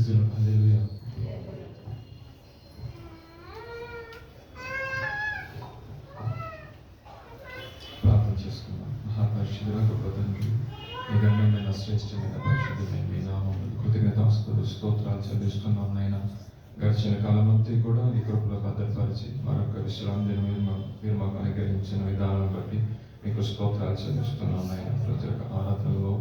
హల్లెలూయా. ప్రార్థన చేసుకుందాం. మహాపరిశుద్ధుడా, గొప్ప తండ్రి, మీ ఘనమైన శ్రేష్టమైన పరిశుద్ధమైన మీ నామములు కృతజ్ఞతాస్తుతులు స్తోత్రాలు చెల్లిస్తున్నాం నాయన. గడిచిన కాలం అంతా కూడా నీ కృపలో భద్రపరిచి మరొక విశ్రాంతి దినం మీరు మాకు అనుగ్రహించిన విధానం బట్టి మీకు స్తోత్రాలు చెల్లిస్తున్నాం నాయన. ప్రతి ఒక్క ఆరాధనలో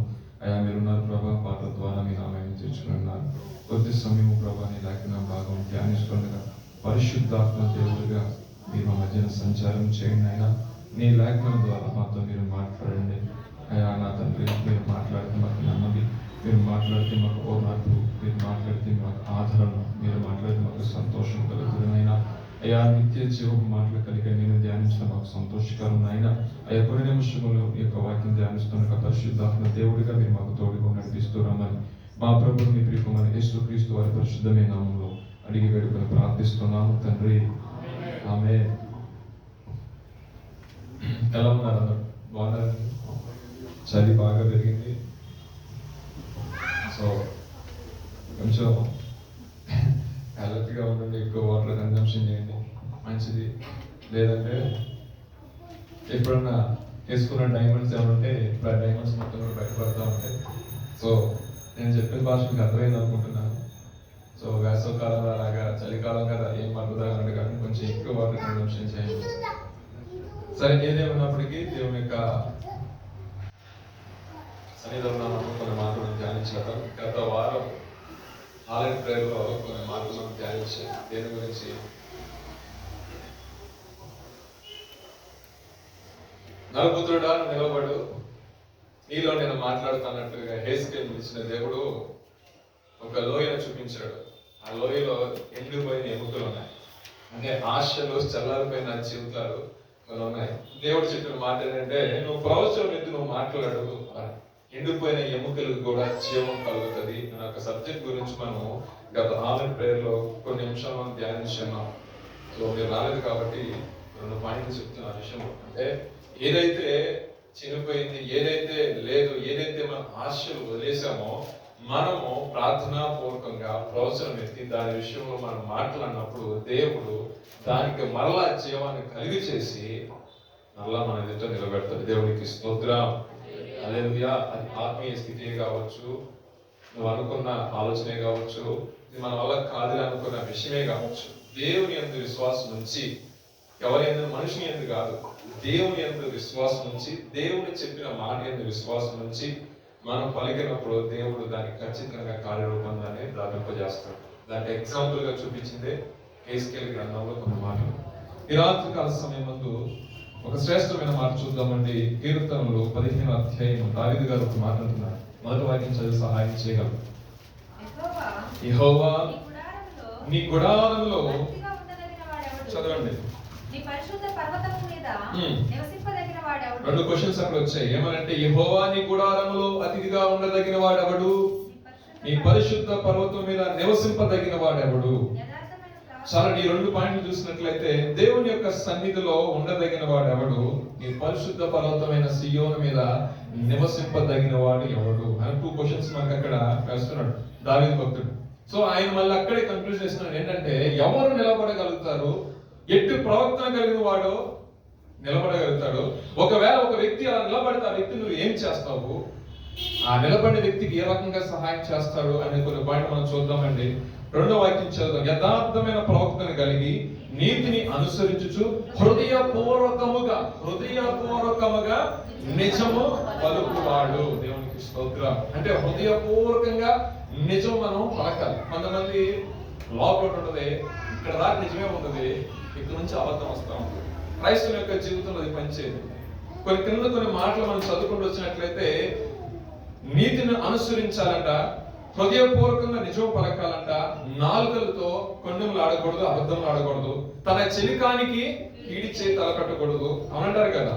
అయా మీరున్నారు ప్రభా, పాటల ద్వారా మీ నామాన్ని తీర్చుకున్నారు. కొద్ది సమయం ప్రభా నీ లేఖన భాగం ధ్యానిస్తుండగా పరిశుద్ధాత్మ దేవుడిగా మీరు మా మధ్యన సంచారం చేయండి అయినా. నీ లేఖనం ద్వారా మాతో మీరు మాట్లాడండి అయా నా తండ్రి. మీరు మాట్లాడితే మాకు నెమ్మది, మీరు మాట్లాడితే మాకు ఓదార్పు, మీరు మాట్లాడితే మాకు ఆదరణ, మీరు మాట్లాడితే మాకు సంతోషం కలుగుతుందైనా. అయా నిత్య జీవపు మాటలు కలిగే నేను ధ్యానించడం మాకు సంతోషకరం అయినా. అయ్యా కొన్ని నిమిషములు ఈ యొక్క వాక్యం ధ్యానిస్తున్న పరిశుద్ధాత్మ దేవుడిగా మీరు మాకు తోడుగా నడిపిస్తూ రమ్మని మా ప్రభువు మీ ప్రియకుమారుని యేసుక్రీస్తు వారి పరిశుద్ధమైన నామములో అడిగి వేడుకొని ప్రార్థిస్తున్నాము తండ్రి, ఆమేన్. ఎలా ఉన్నారు అందరూ? బాగున్నారు? చలి బాగా పెరిగింది, సో కొంచెం అలర్ట్గా ఉండండి. ఎక్కువ వాటర్ కన్జంప్షన్ చేయండి, మంచిది. లేదంటే ఎప్పుడన్నా వేసుకున్న డైమండ్స్ ఏమంటే ఇప్పుడు ఆ డైమండ్స్ మొత్తం కూడా బయటపడుతూ ఉంటాయి. సో నేను చెప్పిన భాష మీకు అర్థమైంది అనుకుంటున్నాను. సో వేసవకాలంలో అలాగా చలికాలం కదా ఏం పడుతుందా కానీ కొంచెం ఎక్కువ వాటర్ కన్జంప్షన్ చేయండి. సరే, ఏదేమైనప్పటికీ దేవుని యొక్క సన్నిధిలో కొన్ని మాటలు ధ్యానించడం. గత వారం ఆలయ ప్రేయర్లో కొన్ని మాటలు ధ్యానించాం. దేని గురించి? నరపుత్రుడా నిలబడు, నీలో నేను మాట్లాడుతున్నట్టుగా హెజ్కేలు పిలిచిన దేవుడు ఒక లోయను చూపించాడు. ఆ లోయలో ఎండిపోయిన ఎముకలు ఉన్నాయి, అంటే ఆశలు చల్లారిపోయిన జీవితాలు కొన్ని ఉన్నాయి. దేవుడు చెప్పిన మాట ఏంటంటే, నువ్వు ప్రవచనం ఎత్తు, నువ్వు మాట్లాడు, ఎండిపోయిన ఎముకలకు కూడా జీవం కలుగుతుంది అనే ఒక సబ్జెక్ట్ గురించి మనం గత ఆలయ ప్రేయర్లో కొన్ని నిమిషాలు మనం ధ్యానించున్నాం. సో మీరు రాలేదు కాబట్టి 2 పాయింట్లు చెప్తున్న విషయం. అంటే ఏదైతే చనిపోయింది, ఏదైతే లేదు, ఏదైతే మనం ఆశలు వదిలేసామో మనము ప్రార్థనా పూర్వకంగా ప్రవచనం ఎత్తి దాని విషయంలో మనం మాట్లాడినప్పుడు దేవుడు దానికి మరలా జీవాన్ని కలిగి చేసి మరలా మన ఎదుట నిలబెడతాడు. దేవుడికి స్తోత్రం, హల్లెలూయా. అది ఆత్మీయ స్థితి కావచ్చు, నువ్వు అనుకున్న ఆలోచనే కావచ్చు, ఇది మన వల్ల కాదు అనుకున్న విషయమే కావచ్చు. దేవుని యందు విశ్వాసం ఉంచి, ఎవరైనా మనిషిని యందు కాదు, దేవుని యందు విశ్వాసం ఉంచి, దేవుని చెప్పిన మాట యందు విశ్వాసం ఉంచి మనం పలికినప్పుడు దేవుడు దానికి ఖచ్చితంగా కార్యరూపంగానే దాపింపజేస్తాడు. దానికి ఎగ్జాంపుల్ గా చూపించిందే హెజ్కేలు గ్రంథంలో కొన్ని మాటలు. ఈ రాత్రి కాల సమయం ముందు ఒక శ్రేష్టమైన మాట చూద్దామండి. కీర్తనలు 15వ అధ్యాయం దావీదు గారు ఒక మాట అంటున్నారు. మొదటి వాక్యం చదివి సహాయం చేయగలరు. యెహోవా నీ గుడారంలో చదవండి. 2 క్వశ్చన్స్ అక్కడ వచ్చాయి. ఏమనంటే, యెహోవా నీ గుడారములో అతిథిగా ఉండదగిన వాడెవడు? నీ పరిశుద్ధ పర్వతం మీద నివసింపదగిన వాడెవడు? చాలా ఈ 2 పాయింట్లు చూసినట్లయితే దేవుని యొక్క సన్నిధిలో ఉండదగిన వాడెవడు? నీ పరిశుద్ధ పర్వతమైన సియోను మీద నివసింపదగిన వాడు ఎవడు అని 2 క్వశ్చన్స్ మనకు అక్కడ వేస్తున్నాడు దావీదు భక్తుడు. సో ఆయన మళ్ళీ అక్కడే కన్క్లూజన్ చేస్తున్నాడు ఏంటంటే, ఎవరు నిలబడగలుగుతారు, ఎట్టి ప్రవర్తన కలిగిన వాడు నిలబడగలుగుతాడు. ఒకవేళ ఒక వ్యక్తి అలా నిలబడితే ఆ వ్యక్తి నువ్వు ఏం చేస్తావు, ఆ నిలబడిన వ్యక్తికి ఏ రకంగా సహాయం చేస్తాడు అనే కొన్ని పాయింట్ మనం చూద్దామండి. 2వ వాక్యం చదువుదాం. యథార్థమైన ప్రవర్తన కలిగి నీతిని అనుసరించుచు హృదయపూర్వకముగా నిజము పలుకువాడు. దేవునికి స్తోత్రం. అంటే హృదయపూర్వకంగా నిజం మనం పలకాలి. కొంతమంది లోపల ఉంటుంది, ఇక్కడ దాకా నిజమే ఉంటుంది, ఇక్కడ నుంచి అబద్ధం వస్తూ ఉంటుంది. క్రైస్తవుల యొక్క జీవితంలో అది పనిచేయదు. కొన్ని మాటలు మనం చదువుకుంటూ వచ్చినట్లయితే, నీతిని అనుసరించాలంట, హృదయపూర్వకంగా నిజం పలకాలంట, నాలుకలతో కొండములు ఆడకూడదు, అబద్ధములు ఆడకూడదు, తన చెలికానికి కీడి చేయి తలకట్టకూడదు. అవునంటారు కదా,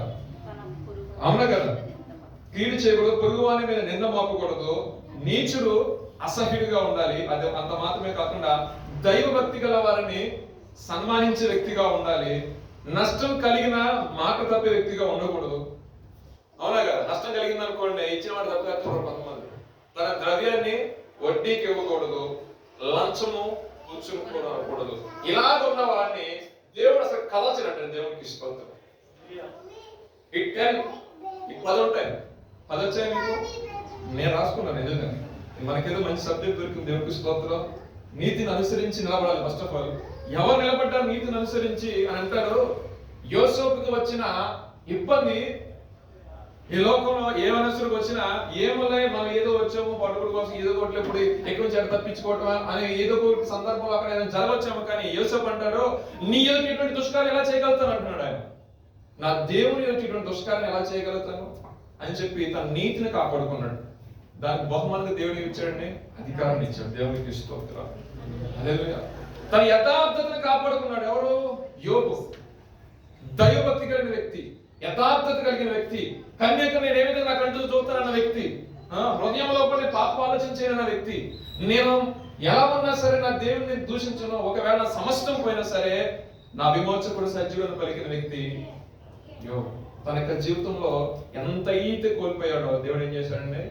అవునా కదా? కీడి చేయకూడదు, పొరుగువాని మీద నింద మోపకూడదు, నీచుడు అసహ్యుడిగా ఉండాలి. అది అంత మాత్రమే కాకుండా దైవభక్తి గల వారిని సన్మానించే వ్యక్తిగా ఉండాలి. నష్టం కలిగిన మాట తప్పే వ్యక్తిగా ఉండకూడదు. అవునా కదా? నష్టం కలిగింది అనుకోండి, ఇచ్చిన వాడు తప్పేస్తారు కొంతమంది. తన ద్రవ్యాన్ని వడ్డీకి ఇవ్వకూడదు, లంచము పుచ్చుకోకూడదు. ఇలాగున్న వాడిని దేవుడు అసలు కదల్చినట్టు. దేవునికి స్తోత్రం. ఇట్ కెన్ ఈ 10 ఉంటాయి. 10 వచ్చాయి మీకు? నేను రాసుకున్నాను నిజంగా. మనకేదో మంచి సబ్జెక్ట్ దొరికింది. దేవునికి స్తోత్రం. నీతిని అనుసరించి నిలబడాలి. ఫస్ట్ ఆఫ్ ఆల్ ఎవరు నిలబడ్డారు నీతిని అనుసరించి అని అంటారు? యోసేపుకి వచ్చిన ఇబ్బంది, ఈ లోకంలో ఏ మనసులకు వచ్చినా ఏమలే మనం ఏదో వచ్చాము పడుకుడు కోసం ఏదో కొట్లేప్పుడు ఎక్కడి నుంచి అక్కడ తప్పించుకోవటం అని ఏదో ఒక సందర్భం అక్కడ ఏదైనా జరగవచ్చాము. కానీ యోసేపు అంటాడు, నీ ఎదుటి ఇటువంటి దుష్కార్యం ఎలా చేయగలుగుతాను అంటున్నాడు ఆయన. నా దేవుని ఎదుటి ఇటువంటి దుష్కార్యం ఎలా చేయగలుగుతాను అని చెప్పి తన నీతిని కాపాడుకున్నాడు. దానికి బహుమానంగా దేవుడికి ఇచ్చాడండి, అధికారాన్ని ఇచ్చాడు. దేవునికి స్తోత్రం. హల్లెలూయా. తన యథార్థతను కాపాడుకున్నాడు. ఎవరు? యోబు. దైవభక్తి కలిగిన వ్యక్తి, యథార్థత కలిగిన వ్యక్తి, కన్యక నేను ఏ విధంగా కంటూ చూస్తానన్న వ్యక్తి, హృదయం లోపల పాప ఆలోచించిన వ్యక్తి. నేను ఎలా ఉన్నా సరే నా దేవుడిని దూషించను, ఒకవేళ నా సమస్తం పోయినా సరే నా విమోచకుడు సజీవులను పలికిన వ్యక్తి యోబు. తన యొక్క జీవితంలో ఎంత ఈత కోల్పోయాడో దేవుడు ఏం చేశాడండి?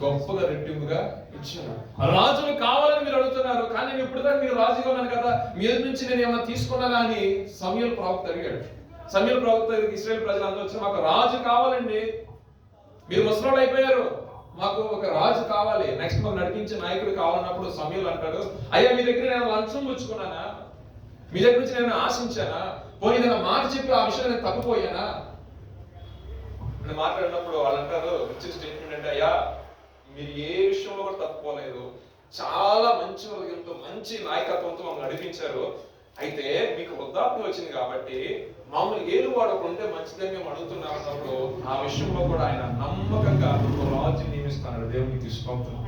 గొప్పగా రెట్టింపుగా ఇచ్చాడు. రాజులు కావాలని మీరు అడుగుతున్నారు, కానీ నేను ఇప్పుడు దాకా మీరు రాజుగా ఉన్నాను కదా, మీ నుంచి నేను ఏమైనా తీసుకున్నానా అని సమూయేలు ప్రవక్త అడిగాడు. సమూయేలు ప్రవక్త ఇశ్రాయేలు ప్రజలందరూ వచ్చి మాకు రాజు కావాలండి, మీరు ముసలోళ్ళు అయిపోయారు, మాకు ఒక రాజు కావాలి, నెక్స్ట్ మాకు నడిపించే నాయకుడు కావాలన్నప్పుడు సమూయేలు అంటాడు, అయ్యా మీ దగ్గర నేను లంచం పుచ్చుకున్నానా, మీ దగ్గర నుంచి నేను ఆశించానా, పోనీ నేను మాట చెప్పి ఆ విషయం నేను తప్పిపోయానా అని మాట్లాడినప్పుడు వాళ్ళు అంటారు, వచ్చిన స్టేట్మెంట్ అంటే, అయ్యా మీరు ఏ విషయంలో కూడా తప్పుకోలేదు, చాలా మంచి వర్గంతో మంచి నాయకత్వంతో మమ్మల్ని నడిపించారు, అయితే మీకు వృద్ధాప్యం వచ్చింది కాబట్టి మామూలు ఏలు వాడకుంటే మంచిదని మేము అడుగుతున్నాం అన్నప్పుడు ఆ విషయంలో కూడా ఆయన నమ్మకంగా రాజు నియమిస్తున్నాడు. దేవునికి తీసుకుంటున్నాం.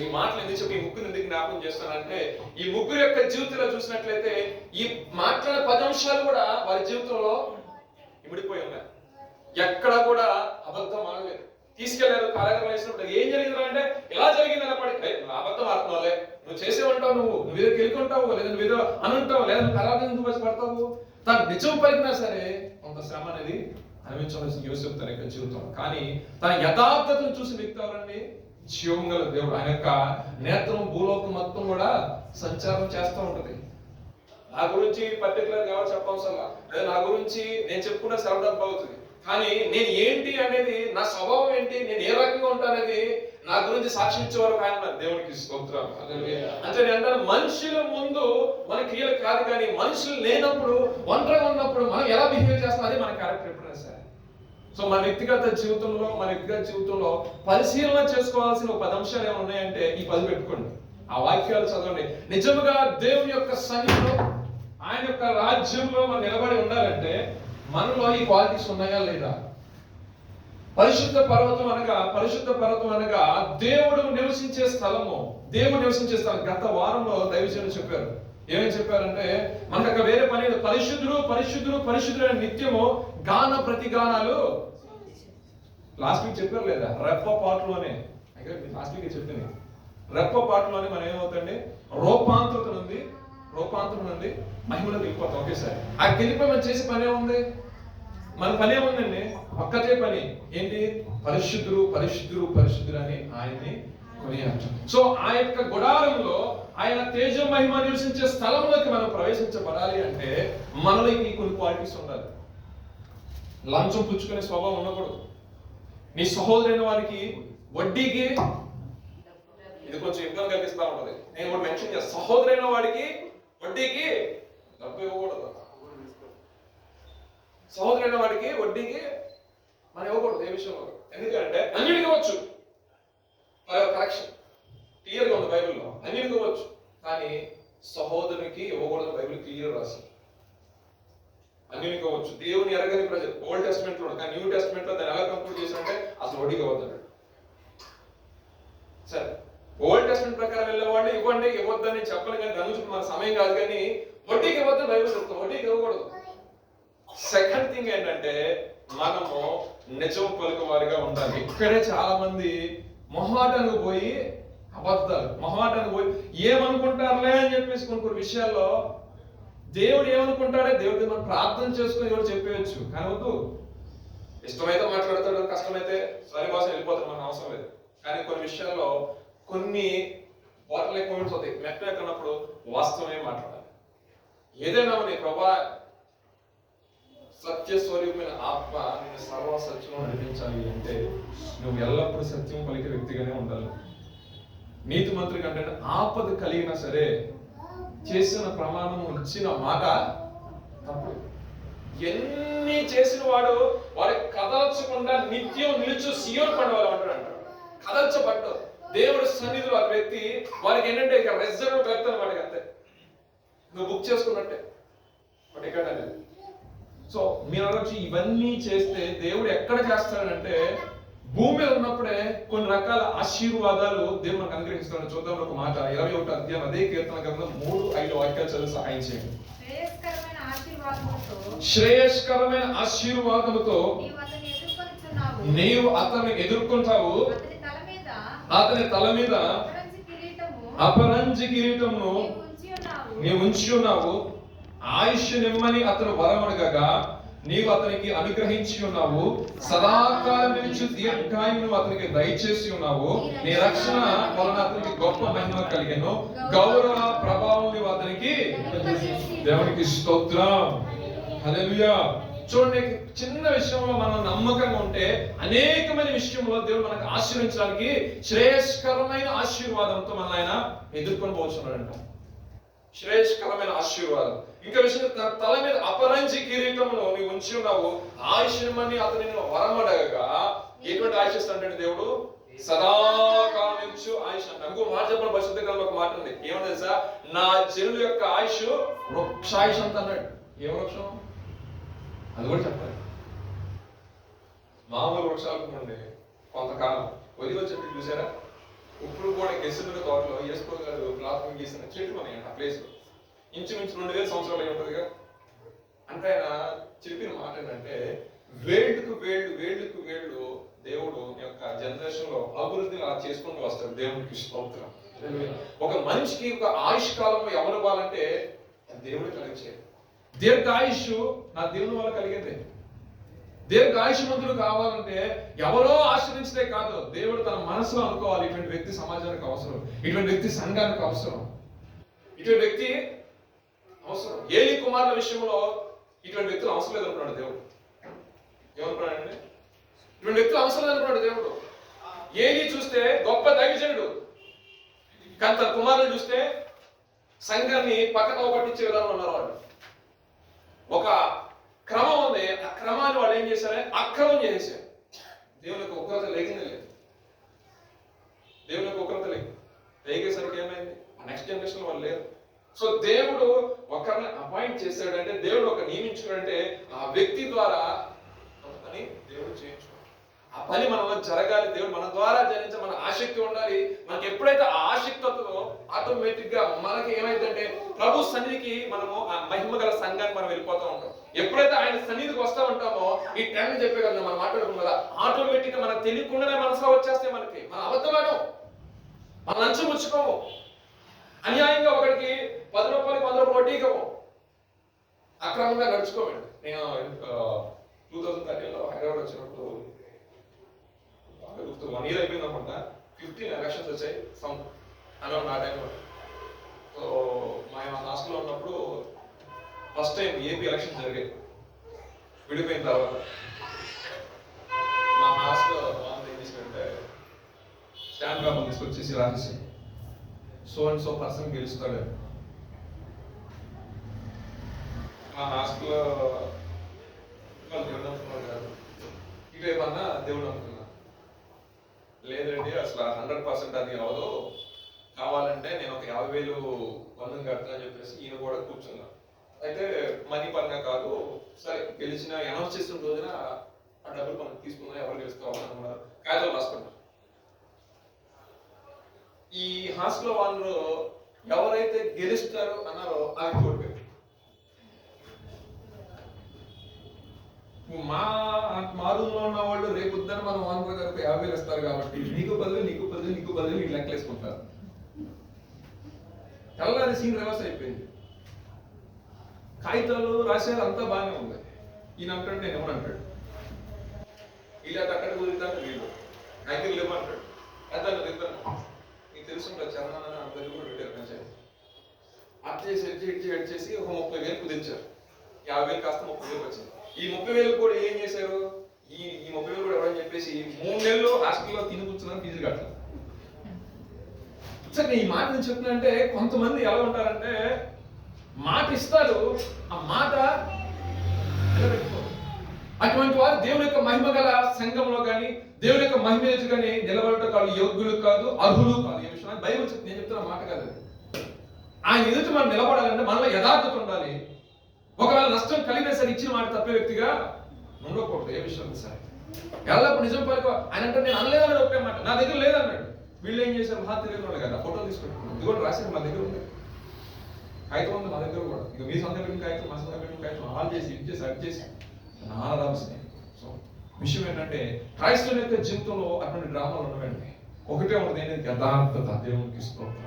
ఈ మాటలు ఎందుకు చెప్పి ఈ ముగ్గురు ఎందుకు జ్ఞాపకం చేస్తానంటే, ఈ ముగ్గురు యొక్క జీవితంలో చూసినట్లయితే ఈ మాట్లాడే 10 అంశాలు కూడా వారి జీవితంలో ఇమిడిపోయి ఉన్నాయి. ఎక్కడ కూడా అబద్ధం ఆడలేదు. తీసుకెళ్లారు కార్యక్రమం చేసినప్పుడు ఏం జరిగింది అంటే, ఎలా జరిగింది అన్నప్పటికీ అబద్ధం ఆడుతున్నావులే, నువ్వు చేసేవంటావు, నువ్వు ఏదో గెలుకుంటావు, లేదా నువ్వు ఏదో అనుంటావు, లేదా నువ్వు కళాకారం నువ్వు పడతావు. తను నిజం పలికినా సరే కొంత శ్రమ అనేది అనుభవించవలసిన యోసేపు తన యొక్క జీవితం. కానీ తన యథార్థతను చూసి వ్యక్తి ఎవరండి? జీవం గల దేవుడు. ఆయన యొక్క నేత్రం భూలోకం మొత్తం కూడా సంచారం చేస్తూ ఉంటది. నా గురించి పర్టికులర్ గా ఎవరు చెప్పవసరం లేదా, నా గురించి నేను చెప్పుకున్న సరదా అవుతుంది, కానీ నేను ఏంటి అనేది, నా స్వభావం ఏంటి, నేను ఏ రకంగా ఉంటాననేది నా గురించి సాక్షి ఇచ్చేవారు ఆయన. దేవునికి స్తోత్రం. అంటే నేను అంటాను, మనుషుల ముందు మన క్రియలు కాదు, కానీ మనుషులు లేనప్పుడు ఒంటరిగా ఉన్నప్పుడు మనం ఎలా బిహేవ్ చేస్తాం అది మన క్యారెక్టర్ ఎప్పుడైనా సరే. సో మన వ్యక్తిగత జీవితంలో పరిశీలన చేసుకోవాల్సిన 10 అంశాలు ఏమైనా ఉన్నాయంటే ఈ 10 పెట్టుకోండి, ఆ వాక్యాలు చదవండి. నిజముగా దేవుని యొక్క సన్నిధిలో ఆయన యొక్క రాజ్యంలో మనం నిలబడి ఉండాలంటే మనలో ఈ క్వాలిటీస్ ఉన్నాయా లేదా? పరిశుద్ధ పర్వతం అనగా దేవుడు నివసించే స్థలము. దేవుడు నివసించే స్థలం. గత వారంలో దైవజనులు చెప్పారు. ఏమేమి చెప్పారంటే, మనకు అక్కడ వేరే పని లేదు. పరిశుద్ధుడు అనే నిత్యము గాన ప్రతిగానాలు. లాస్ట్ వీక్ చెప్పారు లేదా? రెప్ప పాటలోనే లాస్ట్ వీక్ చెప్పింది. రెప్ప పాటలోనే మనం ఏమవుతండి, రూపాంతరం నుండి మహిమలోకి వెళ్ళిపోతాం ఒకేసారి. ఆ వెళ్ళిపోయి మనం చేసే పని ఏముంది? మన పని ఏముందండి? ఒక్కటే పని ఏంటి? పరిశుద్ధుడు అని ఆయన్ని కొనియాడటం. సో ఆ యొక్క గుడారంలో ఆయన తేజ మహిమ నివసించే స్థలంలోకి మనం ప్రవేశించబడాలి అంటే మనలో కొన్ని క్వాలిటీస్ ఉండాలి. లంచం పుచ్చుకునే స్వభావం ఉండకూడదు. నీ సహోదరైన వారికి వడ్డీకి, ఇది కొంచెం ఇబ్బంది కలిగిస్తూ ఉంటది, నేను కూడా మెన్షన్ చేస్తాను, సహోదరైన వాడికి వడ్డీకి డబ్బు ఇవ్వకూడదు. సహోదరైన వాడికి వడ్డీకి మనం ఇవ్వకూడదు ఏ విషయంలో. ఎందుకంటే అన్నిటికి ఇవ్వచ్చు, కరెక్షన్ క్లియర్ గా ఉంది బైబిల్లో, అన్నిటికి ఇవ్వచ్చు, కానీ సహోదరునికి ఇవ్వకూడదు. బైబిల్ క్లియర్ రాసి అన్నిటికి ఇవ్వచ్చు. దేవుని ఎరగని ప్రజలు ఓల్డ్ టెస్ట్మెంట్ లో, కానీ న్యూ టెస్ట్మెంట్ లో దాన్ని ఎలా కంప్లీట్ చేసినట్టే అసలు వడ్డీకి ఇవ్వద్దు. సరే, ఓల్డ్ టెస్ట్మెంట్ ప్రకారం వెళ్ళేవాళ్ళు ఇవ్వద్దని చెప్పను, కానీ దాని గురించి మన సమయం కాదు, కానీ వడ్డీకి ఇవ్వద్దని బైబిల్ చెప్తాం, వడ్డీకి ఇవ్వకూడదు. సెకండ్ థింగ్ ఏంటంటే, మనము నిజం పలుకు వారిగా ఉండాలి. ఇక్కడే చాలా మంది మొహమాటానికి పోయి ఏమనుకుంటారులే అని చెప్పేసి కొన్ని విషయాల్లో దేవుడు ఏమనుకుంటాడే, దేవుడి మనం ప్రార్థన చేసుకుని ఎవరు చెప్పేయచ్చు, కానీ వద్దు. ఇష్టమైతే మాట్లాడతాడు, కష్టమైతే సరి భాష వెళ్ళిపోతాడు, మనకు అవసరం లేదు. కానీ కొన్ని విషయాల్లో కొన్ని వాటర్ లైక్ మూమెంట్స్ అవుతాయి. మెట్ట ఎక్కడినప్పుడు వాస్తవమే మాట్లాడాలి. ఏదైనా నీ ప్రభా సత్య స్వరూపమైన ఆత్మ నేను సర్వ సత్యంలో నడిపించాలి అంటే నువ్వు ఎల్లప్పుడూ సత్యం పలికే వ్యక్తిగానే ఉండాలి. నీతి మంత్రి కంటే ఆపద కలిగినా సరే చేసిన ప్రమాణం ఇచ్చిన మాట తప్పుడు. ఎన్ని చేసిన వాడు కదల్చకుండా నిత్యం నిలుచు సియోను కొండ అంటాడు. కదల్చబడ్డు దేవుడి సన్నిధిలో ఆ వ్యక్తి వారికి ఏంటంటే ఇక రిజర్వ్ పెడతాను వాడికి, అంతే నువ్వు బుక్ చేసుకున్నట్టే బట్ ఎక్కడ. సో మీరు అనొచ్చు ఇవన్నీ చేస్తే దేవుడు ఎక్కడ చేస్తాడంటే భూమి మీద ఉన్నప్పుడే కొన్ని రకాల ఆశీర్వాదాలు దేవుడు మనకు అనుగ్రహిస్తాడు. చూద్దాం ఒక మాట 21వ అధ్యాయం అదే కీర్తన గ్రంథం 3-5 వాక్యాలు చదివి సహాయం చేయండి. శ్రేయస్కరమైన ఆశీర్వాదముతో నీవు అతన్ని ఎదుర్కొంటావు. అతని తల మీద అపరంజి కిరీటమును నీవు ఉంచి ఉన్నావు. ఆయుష్ నిమ్మని అతను వరమడగగా నీవు అతనికి అనుగ్రహించి ఉన్నావు. సదాకాలం నిలిచి దీర్ఘాయువును అతనికి దయచేసి ఉన్నావు. నీ రక్షణ వలన అతనికి గొప్ప మహిమ కలిగెను. గౌరవ ప్రభావం నీవు అతనికి. దేవునికి స్తోత్రం, హల్లెలూయా. చూడండి, చిన్న విషయంలో మనం నమ్మకంగా ఉంటే అనేకమైన విషయంలో దేవుడు మనకు ఆశీర్వించడానికి శ్రేయస్కరమైన ఆశీర్వాదంతో మన ఆయన ఎదుర్కొని పోతున్నాడంట. శ్రేయస్కరమైన ఆశీర్వాదం. ఇంకా విషయం, తల మీద అపరంజి కిరీటమును నీవు ఉంచి ఉన్నావు. ఆయుష్మని అతని వరమడగగా ఎటువంటి ఆయుష్ ఇస్తాడంటే దేవుడు సదాకాలం ఆయుష్ అంట. ఇంకో మాట చెప్పిన పరిశుద్ధ గ్రంథంలో ఒక మాట ఉంది. ఏమన్నా తెలుసా? నా జనుల యొక్క ఆయుష్ వృక్షాయుష్ అంత అన్నాడు. ఏ వృక్షం అది కూడా చెప్పాలి. మామూలు వృక్షాలకు ఉండే కొంతకాలం ఒలివ చెట్టు చూసారా? ఇప్పుడు కూడా గెసుల తోటలో వేసుకోగలరు క్లాత్ గీసిన చెట్లు ఉన్నాయి ఆ ప్లేస్ లో. ఇంచుమించు 2000 సంవత్సరాలు అయి ఉంటుందిగా. అంటే ఆయన చెప్పిన మాట ఏంటంటే వేళ్లకు వేళ్లు దేవుడు యొక్క జనరేషన్ లో అభివృద్ధిని అలా చేసుకుంటూ వస్తాడు. దేవునికి స్తోత్రం. ఒక మనిషికి ఒక ఆయుష్ కాలం ఎవరు ఇవ్వాలంటే దేవుడు కలిగించేది. దీర్ఘాయుష్ నా దేవుని వల్ల కలిగేదే. దీర్ఘాయుష్మంతులు కావాలంటే ఎవరో ఆశ్రయించడే కాదు, దేవుడు తన మనసులో అనుకోవాలి ఇటువంటి వ్యక్తి సమాజానికి అవసరం, ఇటువంటి వ్యక్తి సంఘానికి అవసరం, ఇటువంటి వ్యక్తి అవసరం. ఏలీ కుమారుల విషయంలో ఇటువంటి వ్యక్తులు అవసరం లేదనుకున్నాడు దేవుడు. ఏమనుకున్నాడండి? ఇటువంటి వ్యక్తులు అవసరం లేదనుకున్నాడు దేవుడు. ఏలీ చూస్తే గొప్ప దైవజనుడు, కానీ తన కుమారులు చూస్తే సంఘాన్ని పక్కన పట్టించే విధానం ఉన్నారు. వాళ్ళు ఒక క్రమం ఉంది, ఆ క్రమాన్ని వాళ్ళు ఏం చేశారంటే అక్రమం చేసేసారు. దేవునికి ఉగ్రత లేకుండా లేదు. దేవునికి ఉగ్రత లేదు. లేకేసరికి ఏమైంది? నెక్స్ట్ జనరేషన్ వాళ్ళు లేరు. సో దేవుడు ఒకరిని అపాయింట్ చేశాడంటే, దేవుడు ఒక నియమించుకుంటే ఆ వ్యక్తి ద్వారా అని దేవుడు చేయించుకోవాలి. ఆ పని మనలో జరగాలి. దేవుడు మన ద్వారా జరిగించే మన ఆసక్తి ఉండాలి. మనకి ఎప్పుడైతే ఆ ఆసక్తి వస్తుందో ఆటోమేటిక్ గా మనకి ఏమైందంటే ప్రభు సన్నిధికి మనము ఆ మహిమ గల సంఘానికి మనం వెళ్ళిపోతూ ఉంటాం. ఎప్పుడైతే ఆయన సన్నిధికి వస్తూ ఉంటామో ఈ ట్రెండ్ చెప్పే కదా మనం మాట్లాడుకున్నాం కదా, ఆటోమేటిక్ గా మనకు తెలియకుండానే మనసులో వచ్చేస్తాయి. మనకి మన అబద్ధమాను, మన లంచం పుచ్చుకోము, అన్యాయంగా ఒకరికి 10 రూపాయలకి 100 రూపాయలు వడ్డీ ఇవ్వము, అక్రమంగా నడుచుకోమండి. నేను 2013లో హైదరాబాద్ వచ్చినప్పుడు 1 year అయిపోయింది అనుకుంటా. 15 ఎలక్షన్స్ వచ్చాయి అరౌండ్ ఆ టైంలో. సో మా హాస్టల్లో ఉన్నప్పుడు ఫస్ట్ టైం ఏపీ ఎలక్షన్ జరిగాయి. విడిపోయిన తర్వాత మా హాస్టల్లో ఏం తీసుకుంటే స్టాండ్ పేపర్ తీసుకొచ్చేసి రాసేసి సో అండ్ సో పర్సన్ గెలుస్తాడు. మా హాస్టల్లో వాళ్ళు దేవుడు అనుకున్నారు కాదు, ఇటువైపు అన్నా దేవుడు అనుకున్నారు. లేదండి అసలు 100% అది అవదు, కావాలంటే నేను ఒక 50,000 వందం కడతా అని చెప్పేసి ఈయన కూడా కూర్చున్నా. అయితే మనీ పరంగా కాదు, సరే గెలిచిన అనౌన్స్ చేసిన రోజున ఆ డబ్బులు మనం తీసుకున్నా, ఎవరు గెలుస్తామన్నారు, కాగితాలు రాసుకుంటారు. ఈ హాస్టల్ వాళ్ళు ఎవరైతే గెలుస్తారో అన్నారో ఆయన ఓడిపోయారు. మా రూమ్లో ఉన్న వాళ్ళు రేపు పొద్దున మనం వానర్ గారికి 50,000 ఇస్తారు కాబట్టి నీకు బదులు నీకు లెక్కలేసుకుంటారు. తెల్లారి సీన్ రివర్స్ అయిపోయింది. కాగితాలు రాశారు, అంతా బాగానే ఉంది. ఈయన అంటాడు నేను ఏమని వీళ్ళు అక్కడ కుదిరిద్దాం, వీళ్ళు కాగితాలు లేమంటాడు. అతను ఇద్దరు నీకు తెలుసు చరణ్ అందరూ అటు చేసి ఎడ్ చేసి ఒక 30,000 కుదించారు. 50,000 కాస్త 30,000 వచ్చింది. ఈ 30,000 కూడా ఏం చేశారు, ఈ 30,000 కూడా ఎవరని చెప్పేసి 3 నెలలు హాస్టల్లో తిని కూర్చున్నాను, ఫీజులు కట్టాలి. సరే ఈ మాట నేను చెప్తున్నా అంటే కొంతమంది ఎలా ఉంటారంటే మాట ఇస్తారు, ఆ మాట నిలబెట్టుకోరు. అటువంటి వారు దేవుని యొక్క మహిమ గల సంఘంలో కానీ దేవుని యొక్క మహిమ ఎదుట కానీ నిలబడటం కాదు, యోగ్యులు కాదు, అర్హులు కాదు. ఈ విషయం బైబిల్ చెప్తుంది, నేను చెప్తున్న మాట కాదు. ఆయన ఎదుట మనం నిలబడాలంటే మనలో యథార్థత ఉండాలి. ఒకవేళ నష్టం కలిగినా సరే ఇచ్చిన మాట తప్పే వ్యక్తిగా ఉండకూడదు. ఏ విషయం సరే ఎల్లప్పుడు నిజం పలుకో. ఆయన అంటే నేను అనలేదని ఒకే మాట, నా దగ్గర లేదన్నాడు. వీళ్ళు ఏం చేశారు, మహా తెలియని వాళ్ళు కదా, ఫోటో తీసుకుంటున్నాను, ఇది కూడా రాశారు, మా దగ్గర ఉంది, కాగితం ఉంది మా దగ్గర కూడా. ఇక మీ సొంత పెట్టిన కాగితం, మా సొంత పెట్టిన కాగితం ఆన్ చేసి ఇది చేసి అది చేసి నానా రాసినాయి. సో విషయం ఏంటంటే క్రైస్తవుల యొక్క జీవితంలో అటువంటి డ్రామాలు ఉండవండి. ఒకటే ఉన్నది ఏంటంటే యథార్థత. దేవునికి స్తోత్రం.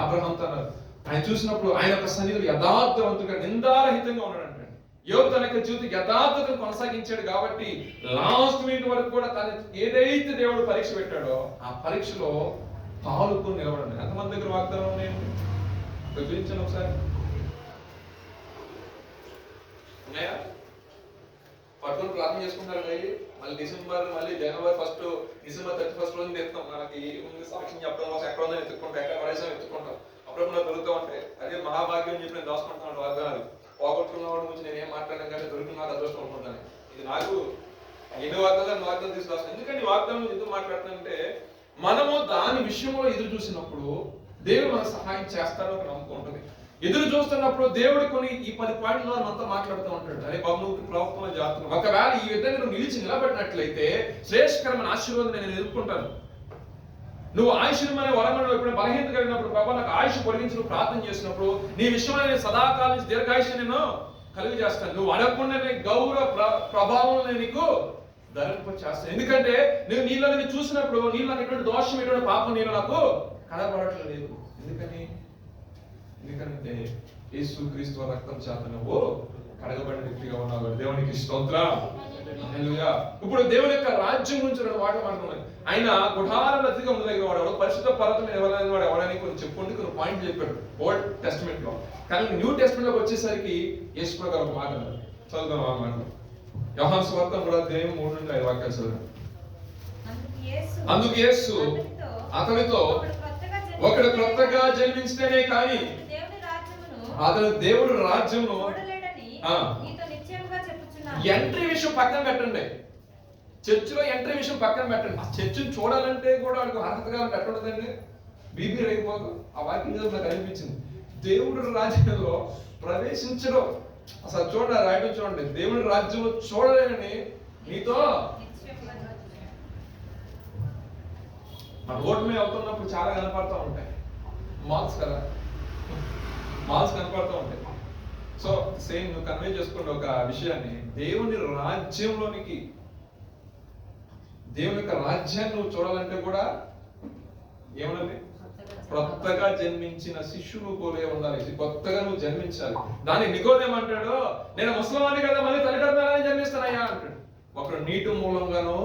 అబ్రహాం తన ఆయన చూసినప్పుడు ఆయన యొక్క సన్నిధిలో యథార్థవంతుగా నిందారహితంగా ఉన్నాడంటే యోబు తన యొక్క జీవితం యథార్థతను కొనసాగించాడు కాబట్టి లాస్ట్ మినిట్ వరకు కూడా తన ఏదైతే దేవుడు పరీక్ష పెట్టాడో ఆ పరీక్షలో పాల్గొని నిలబడండి. ఎంతమంది దగ్గర వాగ్దానం ఉన్నాయండి చూపించండి ఒకసారి. ఉన్నాయా? పట్టుకుని ప్రార్థన చేసుకుంటారు కదా. మళ్ళీ డిసెంబర్, మళ్ళీ జనవరి 1, డిసెంబర్ 31 రోజు తెస్తాం. మనకి సాక్ష్యం చెప్పడం కోసం ఎక్కడ ఉందో ఎత్తుకుంటాం, ఎక్కడ పడేసాం ఎత్తుకుంటాం. అప్పుడప్పుడు దొరుకుతూ ఉంటాయి. అదే మహాభాగ్యం చెప్పి నేను దాచుకుంటున్నాను వాగ్దానాలు. పోగొట్టుకున్న వాడి గురించి నేను ఏం మాట్లాడాను కానీ దొరికిన అదృష్టం అనుకుంటాను. ఇది నాకు ఎన్ని వాగ్దానాలు వాగ్దానం తీసుకొస్తాను. ఎందుకంటే వాగ్దానం ఎందుకు మాట్లాడుతానంటే మనము దాని విషయంలో ఎదురు చూసినప్పుడు దేవుడు మనకు సహాయం చేస్తాడో ఒక నమ్మకం ఉంటుంది. ఎదురు చూస్తున్నప్పుడు దేవుడు కొన్ని ఈ 10 పాయింట్ల మనతో మాట్లాడుతూ ఉంటాడు. అరే బాబు నువ్వు ప్రవక్తమైన జాతకం, ఒకవేళ ఈ విధంగా నువ్వు నిలిచి నిలబడినట్లయితే శ్రేష్ఠకరమైన ఆశీర్వాదం నేను ఎదుర్కొంటాను. నువ్వు ఆయుష్యమైన వరంలో ఎప్పుడు బలహీనత కలిగినప్పుడు ప్రభా నాకు ఆయుష్ పొడిగించి ప్రార్థన చేసినప్పుడు నీ విషయమైన నేను సదాకాలం నుంచి దీర్ఘాయుష్యం నేను కలుగు చేస్తాను. నువ్వు అడగకుండానే గౌరవ ప్రభావం నేను నీకు ధరింప చేస్తాను. ఎందుకంటే నువ్వు నీళ్ళని చూసినప్పుడు నీళ్ళు నాకు ఎటువంటి దోషం ఎటువంటి పాపం నీళ్ళు నాకు కనబడట్లేదు. ఎందుకంటే యేసు క్రీస్తు రక్తం చేత నువ్వు కడగబడిన వ్యక్తిగా ఉన్నావు. దేవునికి స్తోత్రం. హల్లెలూయా. ఇప్పుడు దేవుని యొక్క రాజ్యం గురించి రెండు మాటలు మాట్లాడుతున్నాయి. ఆయన గుడారం అతిగా ఉండదగిన వాడు, పరిశుద్ధ పర్వతం ఎవరైనా వాడు ఎవరైనా కొన్ని చెప్పుకుంటే కొన్ని పాయింట్ చెప్పాడు ఓల్డ్ టెస్టిమెంట్ లో. కానీ న్యూ టెస్టిమెంట్ లోకి వచ్చేసరికి యేసు ప్రభు గారు ఒక మాట అన్నారు. చదువుదాం ఆ మాట. యోహాను సువార్త 3:3-5 వాక్యాలు చదువు. అందుకు యేసు అతనితో ఒకడు క్రొత్తగా జన్మించితేనే కానీ అతను దేవుడు రాజ్యమును ఎంట్రీ విషయం పక్కన పెట్టండి. చర్చిలో ఎంట్రీ విషయం పక్కన పెట్టండి. ఆ చర్చిని చూడాలంటే కూడా వాడికి అర్హతగా పెట్టండి. బీబీ రేగిపోదు. ఆ వాక్యం నాకు అనిపించింది. దేవుడు రాజ్యంలో ప్రవేశించడం అసలు చూడండి, రాయడం చూడండి. దేవుడి రాజ్యంలో చూడలేని నీతో రోడ్ మీద వెళ్తున్నప్పుడు చాలా కనపడుతూ ఉంటాయి మాల్స్ కదా, మాల్స్ కనపడుతూ ఉంటాయి. సో సేమ్ నువ్వు కన్వే చేసుకుంటే ఒక విషయాన్ని, దేవుని రాజ్యంలోనికి దేవుని యొక్క రాజ్యాన్ని నువ్వు చూడాలంటే కూడా ఏమన్నది కొత్తగా జన్మించిన శిష్యులు పోలే ఉండాలి. కొత్తగా నువ్వు జన్మించాలి. దాన్ని నికోదేమంటాడు, నేను ముసలివాణ్ణి కదా మళ్ళీ తల్లిదండ్రులని జన్మిస్తానయ్యా అంటాడు. ఒకడు నీటి మూలంగాను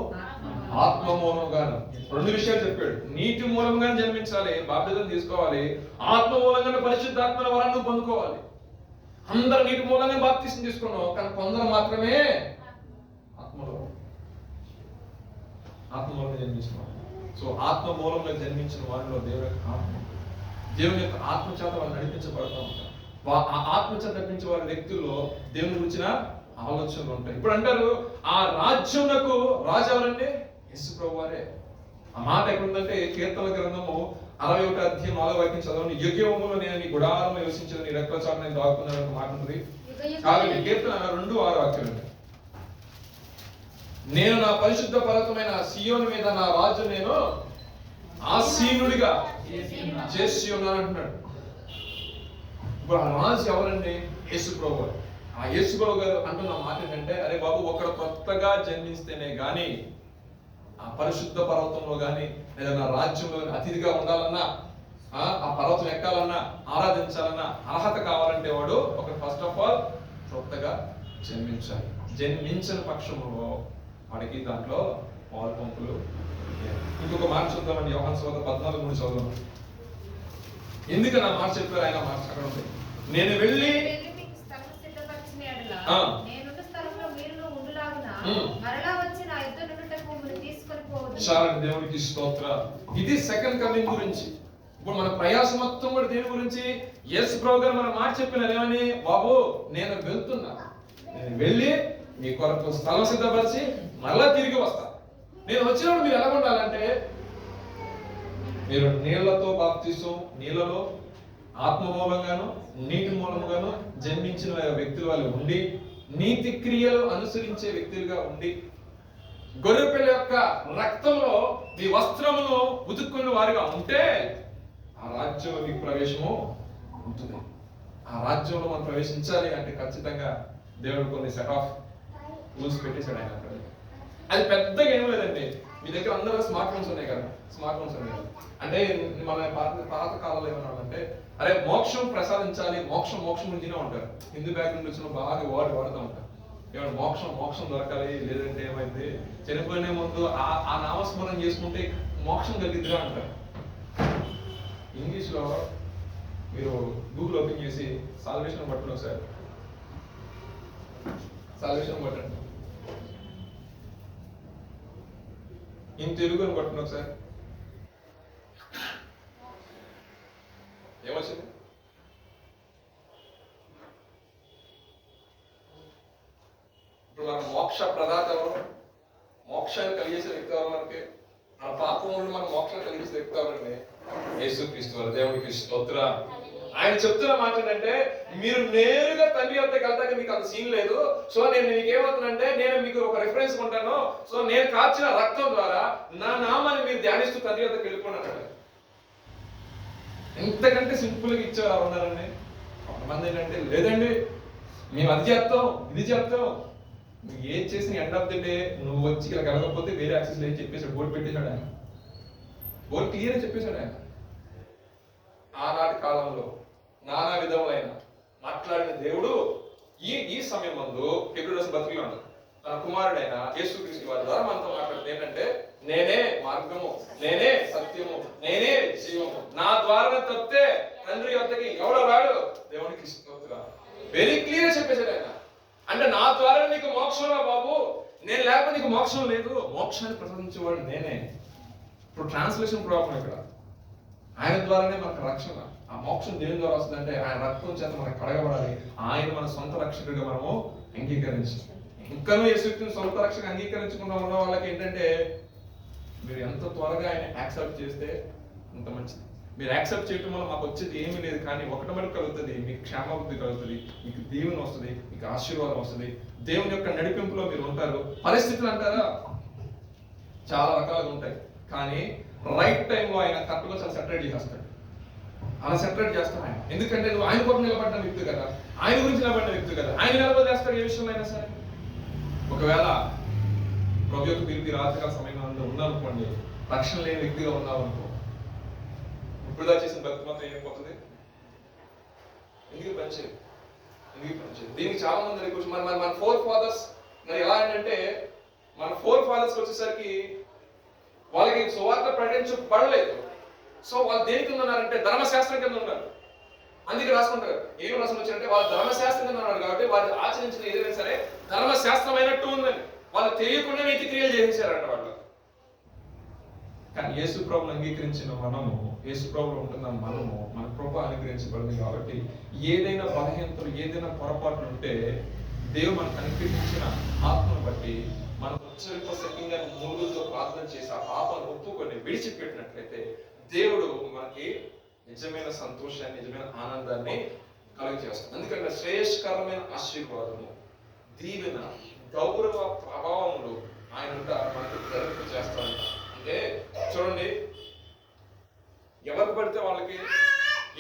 ఆత్మ మూలంగాను రెండు విషయాలు చెప్పాడు. నీటి మూలంగా జన్మించాలి, బాప్తిజం తీసుకోవాలి. ఆత్మ మూలంగా పరిశుద్ధాత్మ వరాన్ని పొందుకోవాలి. అందరూ నీటి మూలంగా బాప్తిజం తీసుకున్నావు, కానీ కొందరు మాత్రమే ఆత్మ మూలంగా జన్మించుకున్నావు. సో ఆత్మ మూలంగా జన్మించిన వారిలో దేవుని యొక్క ఆత్మ చేత వాళ్ళు నడిపించబడతా ఉంటారు. ఆ ఆత్మ చేత నడిపించే వారి వ్యక్తుల్లో దేవుని గురించిన ఆలోచనలు ఉంటాయి. ఇప్పుడు అంటారు ఆ రాజ్యమునకు రాజు ఎవరండి? యేసు ప్రభు వారే. ఆ మాట ఎక్కడుందంటే కీర్తన గ్రంథము 61:4 చదవండి. యుగయుగములో నేను నీ గుడారంలో నివసించను, నీ రెక్కల చాటున నేను దాక్కున్నాను మాట ఉంటుంది. కాబట్టి కీర్తన 2:6 నేను నా పరిశుద్ధ పర్వతమైన సియోను మీద నా రాజు నేను ఆసీనుడిగా చేసి ఉన్నాను అంటున్నాడు. ఇప్పుడు ఆ రాజు ఎవరండి? యేసు ప్రభు. ఆ యేసు ప్రభు గారు అంటున్న మాట ఏంటంటే, అరే బాబు ఒకడు కొత్తగా జన్మిస్తేనే గాని ఆ పరిశుద్ధ పర్వతంలో గాని లేదా నా రాజ్యంలో అతిథిగా ఉండాలన్నా, ఆ పర్వతం ఎక్కాలన్నా, ఆరాధించాలన్నా అర్హత కావాలంటే వాడు ఒక ఫస్ట్ ఆఫ్ ఆల్ కొత్తగా జన్మించాలి. జన్మించిన పక్షంలో వాడికి దాంట్లో పాలు పంపులు. ఇంకొక మాట చూద్దామండి. యోహాను సువార్త 14:3 చదువు. ఎందుకు నా మాట చెప్పారు? ఆయన మాట అక్కడ ఉంది, నేను వెళ్ళి చాలండి. దేవునికి స్తోత్ర. ఇది సెకండ్ కమింగ్ గురించి. ఇప్పుడు మన ప్రయాసం మొత్తం కూడా దేని గురించి? యేసు ప్రభు గారు మన మాట చెప్పినారు ఏమని? బాబు నేను వెళ్తున్నా, నేను వెళ్ళి మీ కొరకు స్థలం సిద్ధపరిచి మళ్ళా తిరిగి వస్తా. నేను వచ్చినప్పుడు మీరు ఎలా ఉండాలంటే, మీరు నీళ్లతో బాప్తిసం, నీళ్ళలో ఆత్మ మూలంగాను నీటి మూలముగాను జన్మించిన వ్యక్తులు వాళ్ళు ఉండి, నీతి క్రియలు అనుసరించే వ్యక్తులుగా ఉండి, గొర్రెపిల్ల యొక్క రక్తంలో మీ వస్త్రమును ఉతుక్కున్న వారిగా ఉంటే ఆ రాజ్యంలో మీకు ప్రవేశము ఉంటుంది. ఆ రాజ్యంలో మనం ప్రవేశించాలి అంటే ఖచ్చితంగా దేవుడు కొన్ని సెట్ ఆఫ్ రూల్స్ పెట్టేశాడు ఆయన. అది పెద్దగా ఏం లేదండి. మీ దగ్గర అందరూ స్మార్ట్ ఫోన్స్ ఉన్నాయి కదా, స్మార్ట్ ఫోన్స్ ఉన్నాయి కదా. అంటే మన పాత కాలంలో ఏమన్నా అంటే, అరే మోక్షం ప్రసాదించాలి, మోక్షం గురించినే ఉంటారు. హిందూ బ్యాక్గ్రౌండ్ వచ్చిన బాగా వాడుతూ ఉంటారు. ఏమన్నా మోక్షం దొరకాలి, లేదంటే ఏమైంది చనిపోయిన ముందు ఆ నామస్మరణ చేసుకుంటే మోక్షం కలిగిద్దిగా అంటారు. ఇంగ్లీష్ లో మీరు గూగుల్ ఓపెన్ చేసి సాల్వేషన్ బట్టండి ఒకసారి, సాల్వేషన్ బట్టండి. ఇన్ తెలుగు అని కొట్టండి ఒకసారి. ఏమొచ్చింది? ఇప్పుడు మన మోక్ష ప్రదాత ఎవరు? మోక్షాన్ని కలిగేసే వ్యక్తి ఎవరు? మనకి మన పాపం నుండి మనం మోక్షాన్ని కలిగేసే వ్యక్తి ఎవరండి? యేసుక్రీస్తు వారు. దేవునికి స్తోత్ర. ఆయన చెప్తున్న మాట ఏంటంటే, మీరు నేరుగా తండ్రి వద్దకు వెళ్తాక మీకు అంత సీన్ లేదు. సో నేను మీకు ఏమవుతుందంటే, నేను మీకు ఒక రిఫరెన్స్ ఉంటాను. సో నేను కార్చిన రక్తం ద్వారా నా నామాన్ని మీరు ధ్యానిస్తూ తండ్రి వద్దకు వెళ్ళిపోయినాడు. ఎంతకంటే సింపుల్ గా ఇచ్చేవారు ఉన్నారండి. కొంతమంది ఏంటంటే, లేదండి మేము అది చేస్తాం, ఇది చేస్తాం. నువ్వు ఏం చేసిన ఎండ్ ఆఫ్ ది డే నువ్వు వచ్చి ఇలా కలగకపోతే వేరే యాక్సెస్ లేని చెప్పేసాడు, బోర్డు పెట్టేశాడు ఆయన. బోర్డు క్లియర్ చెప్పేశాడు ఆయన. ఆనాటి కాలంలో నానా విధములైన మాట్లాడిన దేవుడు ఈ సమయం ముందు హెబ్రీ బతికి ఉన్నాడు. తన కుమారుడైన యేసుక్రీస్తు వారి ద్వారా మనతో మాట్లాడుతుంది ఏంటంటే, నేనే మార్గము, నేనే సత్యము, నేనే జీవము, నా ద్వారా తప్పితే తండ్రి వద్దకి ఎవడో రాడు. దేవునికి స్తోత్రం. వెరీ క్లియర్ చెప్పేశాడు ఆయన. అంటే నా ద్వారా నీకు మోక్షంలో బాబు, నేను లేకపోతే నీకు మోక్షం లేదు. మోక్షాన్ని ప్రసాదించేవాడు నేనే. ఇప్పుడు ట్రాన్స్లేషన్ ప్రాబ్లం ఇక్కడ. ఆయన ద్వారానే మనకు రక్షణ. ఆ మోక్షం దేని ద్వారా వస్తుందంటే, ఆయన రక్తం చేత మనకు కడగబడాలి. ఆయన మన సొంత రక్షకుడిగా మనము అంగీకరించాలి. ఇంకనూ యేసుక్రీస్తుని సొంత రక్షగా అంగీకరించకుండా ఉన్న వాళ్ళకి ఏంటంటే, మీరు ఎంత త్వరగా ఆయన యాక్సెప్ట్ చేస్తే అంత మంచిది. మీరు యాక్సెప్ట్ చేయడం వల్ల మాకు వచ్చేది ఏమీ లేదు, కానీ ఒకటి మటుకు కలుగుతుంది, మీకు క్షేమాభివృద్ధి కలుగుతుంది, మీకు దీవెన వస్తుంది, మీకు ఆశీర్వాదం వస్తుంది, దేవుని యొక్క నడిపింపులో మీరు ఉంటారు. పరిస్థితులు అంటారా చాలా రకాలుగా ఉంటాయి, కానీ రైట్ టైంలో ఆయన కరెక్ట్గా చాలా సెపరేట్ చేస్తాడు. అలా సెపరేట్ చేస్తాడు ఆయన. ఎందుకంటే నువ్వు ఆయన కోసం నిలబడిన వ్యక్తి కదా, ఆయన గురించి నిలబడిన వ్యక్తి కదా, ఆయన నిలబడేస్తాడు ఏ విషయంలో అయినా సరే. ఒకవేళ ప్రభు యొక్క పిలిపి రాత్రికాల సమయంలో ఉందనుకోండి, రక్షణ లేని వ్యక్తిగా ఉన్నావు అనుకో, ఇప్పుడు చేసిన భక్తి మాత్రం ఏమైపోతుంది? ఎందుకు పనిచేయదు? దీనికి చాలా మంది దగ్గర మన ఫోర్ ఫాదర్స్ మరి ఎలా అంటే, మన ఫోర్ ఫాదర్స్ వచ్చేసరికి వాళ్ళకి సువార్త ప్రకటించబడలేదు. సో వాళ్ళు దేనికి ఉన్నారంటే ధర్మశాస్త్రం కింద ఉన్నారు. అందుకే రాసుకుంటారు, ఏమి రాసుకుని వచ్చారంటే వాళ్ళు ధర్మశాస్త్రం కింద ఉన్నారు కాబట్టి వాళ్ళు ఆచరించిన ఏదైనా సరే ధర్మశాస్త్రం అయినట్టు ఉందని వాళ్ళు తెలియకుండా నీతి క్రియలు చేసేసారంట వాళ్ళు. కానీ యేసు ప్రభువును అంగీకరించిన మనము, యేసు ప్రభువులో ఉంటున్న మనము, మన కృప అనుగ్రహించబడింది కాబట్టి ఏదైనా బలహీనతలు, ఏదైనా పొరపాట్లు ఉంటే దేవుడు మనకు అనుగ్రహించిన ఆత్మను బట్టి మనం ఉచ్చరిపసంగా మూలుగులతో ప్రార్థన చేసి ఆ పాపను ఒప్పుకొని విడిచిపెట్టినట్లయితే దేవుడు మనకి నిజమైన సంతోషాన్ని, నిజమైన ఆనందాన్ని కలుగజేస్తాడు. ఎందుకంటే శ్రేయస్కరమైన ఆశీర్వాదము, దీవెన, గౌరవ ప్రభావములు ఆయన మనకు జరుపు చేస్తాడు. అంటే చూడండి, ఎవరు పడితే వాళ్ళకి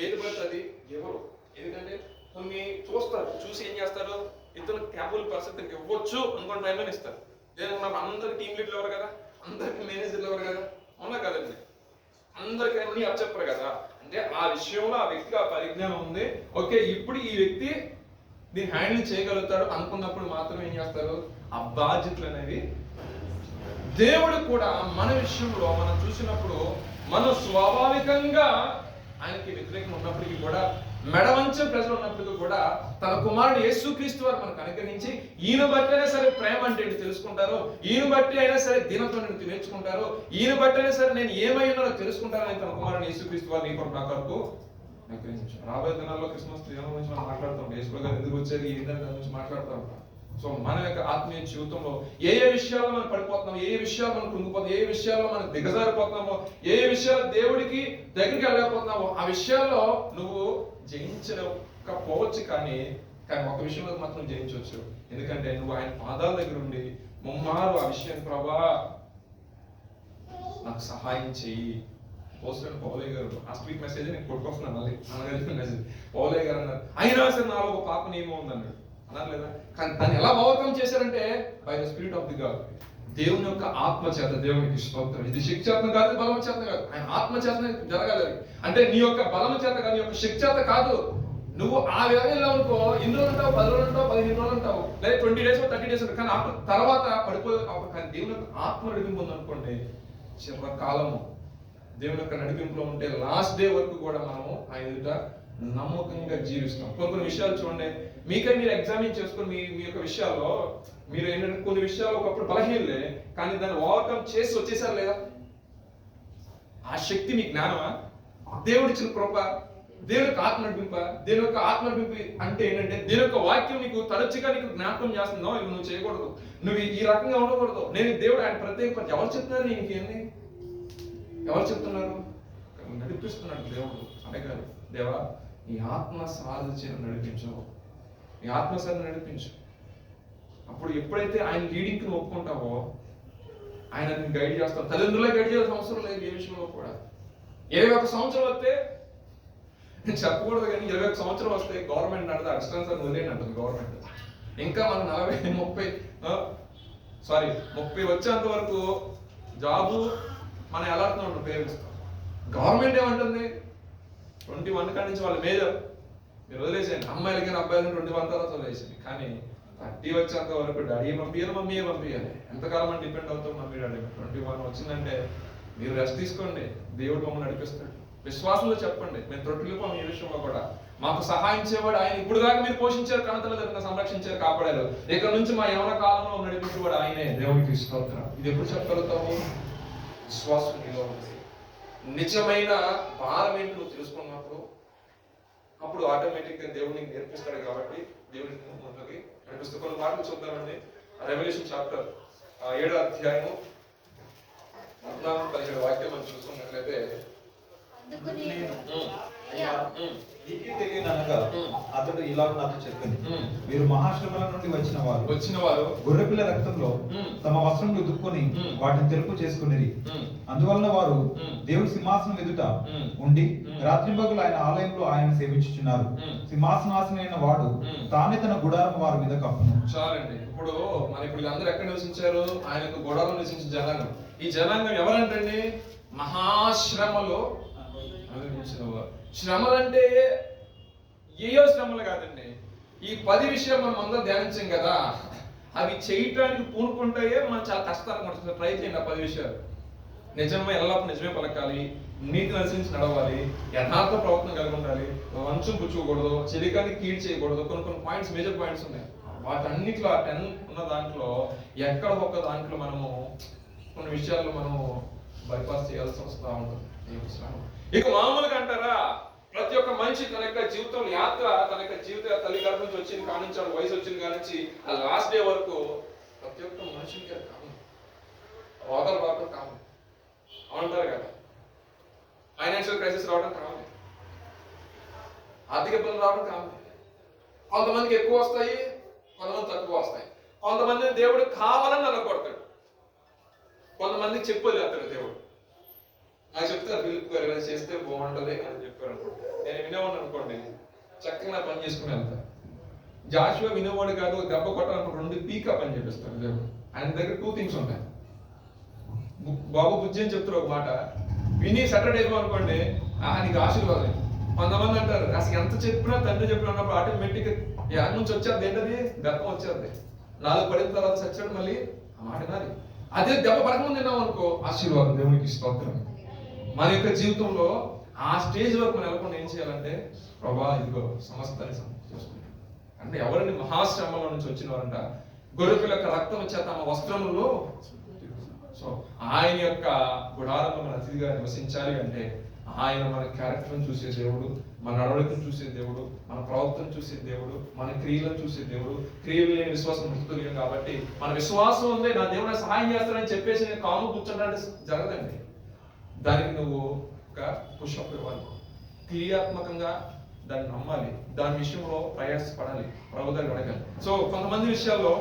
ఏది పడుతుంది ఎవరు, ఎందుకంటే కొన్ని చూస్తారు, చూసి ఏం చేస్తారు, ఇతను క్యాపబుల్ పర్సన్ ఇవ్వచ్చు అనుకున్న టైంలో ఇస్తారు. లేదా అందరు టీమ్ లీడర్లు ఎవరు కదా, అందరికి మేనేజర్లు ఎవరు కదా, అవునా కదండి, అందరికి అన్ని అప్పచెప్పరు కదా. అంటే ఆ విషయంలో ఆ వ్యక్తికి ఆ పరిజ్ఞానం ఉంది. ఓకే, ఇప్పుడు ఈ వ్యక్తి దీన్ని హ్యాండిల్ చేయగలుగుతాడు అనుకున్నప్పుడు మాత్రం ఏం చేస్తారు, ఆ బాధ్యతలు అనేవి. దేవుడు కూడా మన విషయంలో మనం చూసినప్పుడు మనం స్వాభావికంగా ఆయనకి వ్యతిరేకంగా ఉన్నప్పటికీ కూడా, మెడవంచం ప్రజలు ఉన్నప్పటికీ కూడా తన కుమారుడు యేసుక్రీస్తు వారు మనకు అనుగ్రహించి ఈయన బట్టి అయినా సరే ప్రేమ అంటే ఏంటి తెలుసుకుంటారు, ఈయన బట్టి అయినా సరే దీనత్వం నేర్చుకుంటారు, ఈయన బట్టి అయినా సరే నేను ఏమై ఉన్నానో తెలుసుకుంటారని తన కుమారుడు యేసుక్రీస్తు వారు నీ కొరకు నా కొరకు అనుగ్రహించారు. రాబోయే దినాల్లో క్రిస్మస్ దేవుని గురించి మనం మాట్లాడుతాం, యేసు గారు ఎందుకు వచ్చారు ఏంటనే దాని గురించి మాట్లాడుతూ ఉంటాం. సో మన యొక్క ఆత్మీయ జీవితంలో ఏ విషయాల్లో మనం పడిపోతున్నామో, ఏ విషయాలు మనం కృంగిపోతాం, ఏ విషయాల్లో మనం దిగజారిపోతున్నామో, ఏ విషయాలు దేవుడికి దగ్గరికి వెళ్ళకపోతున్నామో ఆ విషయాల్లో నువ్వు జయించకపోవచ్చు, కానీ ఒక విషయంలో మాత్రం జయించవచ్చు. ఎందుకంటే నువ్వు ఆయన పాదాల దగ్గర ఉండి ముమ్మారు ఆ విషయం, ప్రభా నాకు సహాయం చెయ్యి. పోస్టర్ పౌలయ్య గారు లాస్ట్ వీక్ మెసేజ్ నేను కొట్టుకొస్తున్నాను, మళ్ళీ అనగలిగిన మెసేజ్. పౌలయ్య గారు అన్నారు అయినా సరే నాలో ఒక పాప నియమం ఉందన్నాడు, అన్నారు లేదా? కానీ దాన్ని ఎలా ఓవర్కమ్ చేశారంటే by the spirit of the God, దేవుని యొక్క ఆత్మ చేత. దేవునికి స్తోత్రం. ఇది శక్తి చేత కాదు, బలం చేత కాదు, ఆయన ఆత్మ చేతనే జరగాలి. అంటే నీ యొక్క బలం చేత కాదు, నీ యొక్క శక్తి చేత కాదు. నువ్వు ఆ వ్యవధిలో అనుకో, ఇన్ని రోజులు ఉంటావు, 10 రోజులు ఉంటావు, 15 రోజులు ఉంటావు, లేదా 20 days 30 days ఉంటావు, కానీ తర్వాత పడిపోయి కానీ దేవుని యొక్క ఆత్మ నడిపింపు ఉందనుకోండి, చివరి కాలము దేవుని యొక్క నడిపింపులో ఉంటే లాస్ట్ డే వరకు కూడా మనము ఆయన ఎదుట నమ్మకంగా జీవిస్తాం. కొన్ని విషయాలు చూడండి, మీకై మీరు ఎగ్జామిన్ చేసుకొని మీ యొక్క విషయాల్లో మీరు ఏంటంటే కొన్ని విషయాలు ఒకప్పుడు బలహీనలే, కానీ దాన్ని ఓవర్కమ్ చేసి వచ్చేసారు లేదా? ఆ శక్తి మీ జ్ఞానమా, దేవుడిచ్చిన కృప, దేవుని యొక్క ఆత్మ నడిపింప. దేవుని యొక్క ఆత్మ నడిపింపు అంటే ఏంటంటే దేవుని యొక్క వాక్యం నీకు తరచుగా నీకు జ్ఞాపకం చేస్తుందో ఇవి నువ్వు చేయకూడదు, నువ్వు ఈ రకంగా ఉండకూడదు. నేను దేవుడు ఆయన ప్రత్యేక ఎవరు చెప్తున్నారు, నీకేంది ఎవరు చెప్తున్నారు? నడిపిస్తున్నాడు దేవుడు. అనగారు దేవా నీ ఆత్మ సాధించి నడిపించు, నీ ఆత్మసారి నడిపించు. అప్పుడు ఎప్పుడైతే ఆయన లీడింగ్ ని ఒప్పుకుంటావో ఆయన నేను గైడ్ చేస్తాను. తల్లిదండ్రులే గైడ్ చేయాల్సిన అవసరం లేదు ఏ విషయంలో కూడా. 21 సంవత్సరం వస్తే నేను చెప్పకూడదు, కానీ 21 సంవత్సరం వస్తే గవర్నమెంట్ అంటే అక్షరాంశాన్ని వదిలేని అంటుంది గవర్నమెంట్. ఇంకా మనం 30 వచ్చేంత వరకు జాబు మనం ఎలా అర్థం పేరెంట్స్. గవర్నమెంట్ ఏమంటుంది 21 కాడి నుంచి వాళ్ళ మేజర్ మీరు వదిలేసేయండి. అమ్మాయిలకి అబ్బాయిలు 21 తర్వాత వదిలేసింది. కానీ 30 వచ్చేంత వరకు డాడీ పంపించాలి, మమ్మీ పంపించాలి. ఎంతకాలం అని డిపెండ్ అవుతాం మమ్మీ డాడీ. 21 వచ్చిందంటే మీరు రెస్ట్ తీసుకోండి, దేవుడు మమ్మల్ని నడిపిస్తాడు. విశ్వాసంలో చెప్పండి మేము త్రొట్టులిపోం ఈ విషయంలో కూడా. మాకు సహాయించేవాడు ఆయన. ఇప్పుడు దాకా మీరు పోషించారు, కణతల దగ్గర సంరక్షించారు, కాపాడారు. ఇక్కడ నుంచి మా యవన కాలంలో నడిపించేవాడు ఆయనే. దేవునికి స్తోత్రం. ఇది ఎప్పుడు చెప్పగలుగుతాము? విశ్వాసం నీలో ఉంది. నిజమైన భారం ఏంటి నువ్వు తెలుసుకున్నప్పుడు అప్పుడు ఆటోమేటిక్ గా దేవుడు నీకు నేర్పిస్తాడు. కాబట్టి దేవుడికి నడిపిస్తూ కొన్ని మాటలు చూద్దామండి. రెవల్యూషన్ చాప్టర్ 7వ అధ్యాయము 14-17 వాక్యం మనం చూసుకున్నట్లయితే, నీకే తెలియననగా అతడు ఇలా నాతో చెప్పింది, మీరు మహాశ్రమల నుండి వచ్చిన వారు గొర్రెపిల్ల రక్తంలో తమ వస్త్రములు దుక్కుని వాటిని తెలుపు చేసుకునేది. అందువలన వారు దేవుడి సింహాసనం ఎదుట ఉండి రాత్రింబగలు ఆయన ఆలయంలో ఆయన సేవించుచున్నారు. సింహాసనాసనైన వాడు తానే తన గుడారం వారి మీద కప్పును. చాలండి. ఇప్పుడు వీళ్ళందరూ ఎక్కడ నివసించారు? ఆయనకు గుడారం నివసించిన జనాంగం. ఈ జనాంగం ఎవరంటండి? మహాశ్రమలో శ్రమలు అంటే ఏయో శ్రమలు కాదండి. ఈ 10 విషయాలు మనం అందరం ధ్యానించాం కదా, అవి చేయటానికి పూనుకుంటాయే మనం చాలా కష్టాలు పడుతుంది. ట్రై చేయండి. ఆ 10 విషయాలు ఎల్లప్పుడు నిజమే పలకాలి, నీతి అనుసరించి నడవాలి, యథార్థ ప్రవర్తన కలిగి ఉండాలి, వంచం పుచ్చుకోకూడదు, చెలికాన్ని కీడ్ చేయకూడదు. కొన్ని పాయింట్స్, మేజర్ పాయింట్స్ ఉన్నాయి. వాటన్నిటిలో ఆ 10 ఉన్న దాంట్లో ఎక్కడ ఒక దాంట్లో మనము కొన్ని విషయాల్లో మనము బైపాస్ చేయాల్సి వస్తూ ఉంటుంది. ఇక మామూలుగా అంటారా, ప్రతి ఒక్క మనిషి తన యొక్క జీవితం యాత్ర, తన యొక్క జీవిత తల్లి గర్భం నుంచి వచ్చింది కానించి వయసు వచ్చింది కానించి ఆ లాస్ట్ డే వరకు ప్రతి ఒక్క మనిషికి కామన్. రోగాలు రావడం కామన్ అంటారు కదా, ఫైనాన్షియల్ క్రైసిస్ రావడం కామన్, ఆర్థిక ఇబ్బందులు రావడం కామన్. కొంతమందికి ఎక్కువ వస్తాయి, కొంతమంది తక్కువ వస్తాయి. కొంతమంది దేవుడు కావాలని నల్లగొడతాడు, కొంతమందికి చెప్పలేదు అతడు దేవుడు. నాకు చెప్తారు ఫిలిప్ గారు ఇలా చేస్తే బాగుంటుంది అని చెప్పారు. నేను వినేవాడిని అనుకోండి, చక్కగా పని చేసుకుని వెళ్తాను. జాషువా వినేవాడు కాదు, దెబ్బ కొట్టాలనుకో 2 పీకా పని చేపిస్తాడు దేవుడు. ఆయన దగ్గర 2 థింగ్స్ ఉంటాయి. బాబు బుజ్జి అని చెప్తారు ఒక మాట, విని సాటర్డే అనుకోండి నీకు ఆశీర్వాదం. కొంతమంది అంటారు అసలు ఎంత చెప్పినా తండ్రి చెప్పినప్పుడు ఆటోమేటిక్ యాడ్ నుంచి వచ్చేది ఏంటది, గర్భం వచ్చేది. 4 పడిన తర్వాత చచ్చాడు, మళ్ళీ ఆ మాట నాది. అదే దెబ్బ పడకముందు విన్నాం అనుకో ఆశీర్వాదం. దేవునికి స్తోత్రం. మన యొక్క జీవితంలో ఆ స్టేజ్ వరకు మనం వెళ్ళకుండా ఏం చేయాలంటే ప్రభా ఇదిగో సమస్తాన్ని చేసుకుంటాం అంటే ఎవరిని మహాశ్రమంలో నుంచి వచ్చిన వారంట గొర్రెపిల్ల యొక్క రక్తం చేత తమ వస్త్రములలో సో ఆయన యొక్క గుడారంలో మన అతిథిగా నివసించాలి అంటే ఆయన మన క్యారెక్టర్ని చూసే దేవుడు, మన నడవడికను చూసే దేవుడు, మన ప్రవర్తన చూసే దేవుడు, మన క్రియలను చూసే దేవుడు. క్రియలు లేని విశ్వాసం మృతుల్యం కాబట్టి మన విశ్వాసం ఉంది నా దేవుడు సహాయం చేస్తానని చెప్పేసి నేను కాము కూర్చోడానికి జరగదండి. దానికి నువ్వు ఒక పుషప్ ఇవ్వాలి, క్రియాత్మకంగా దాన్ని నమ్మాలి, దాని విషయంలో ప్రయాసపడాలి, ప్రభు దగ్గర అడగాలి. సో కొంతమంది విషయాల్లో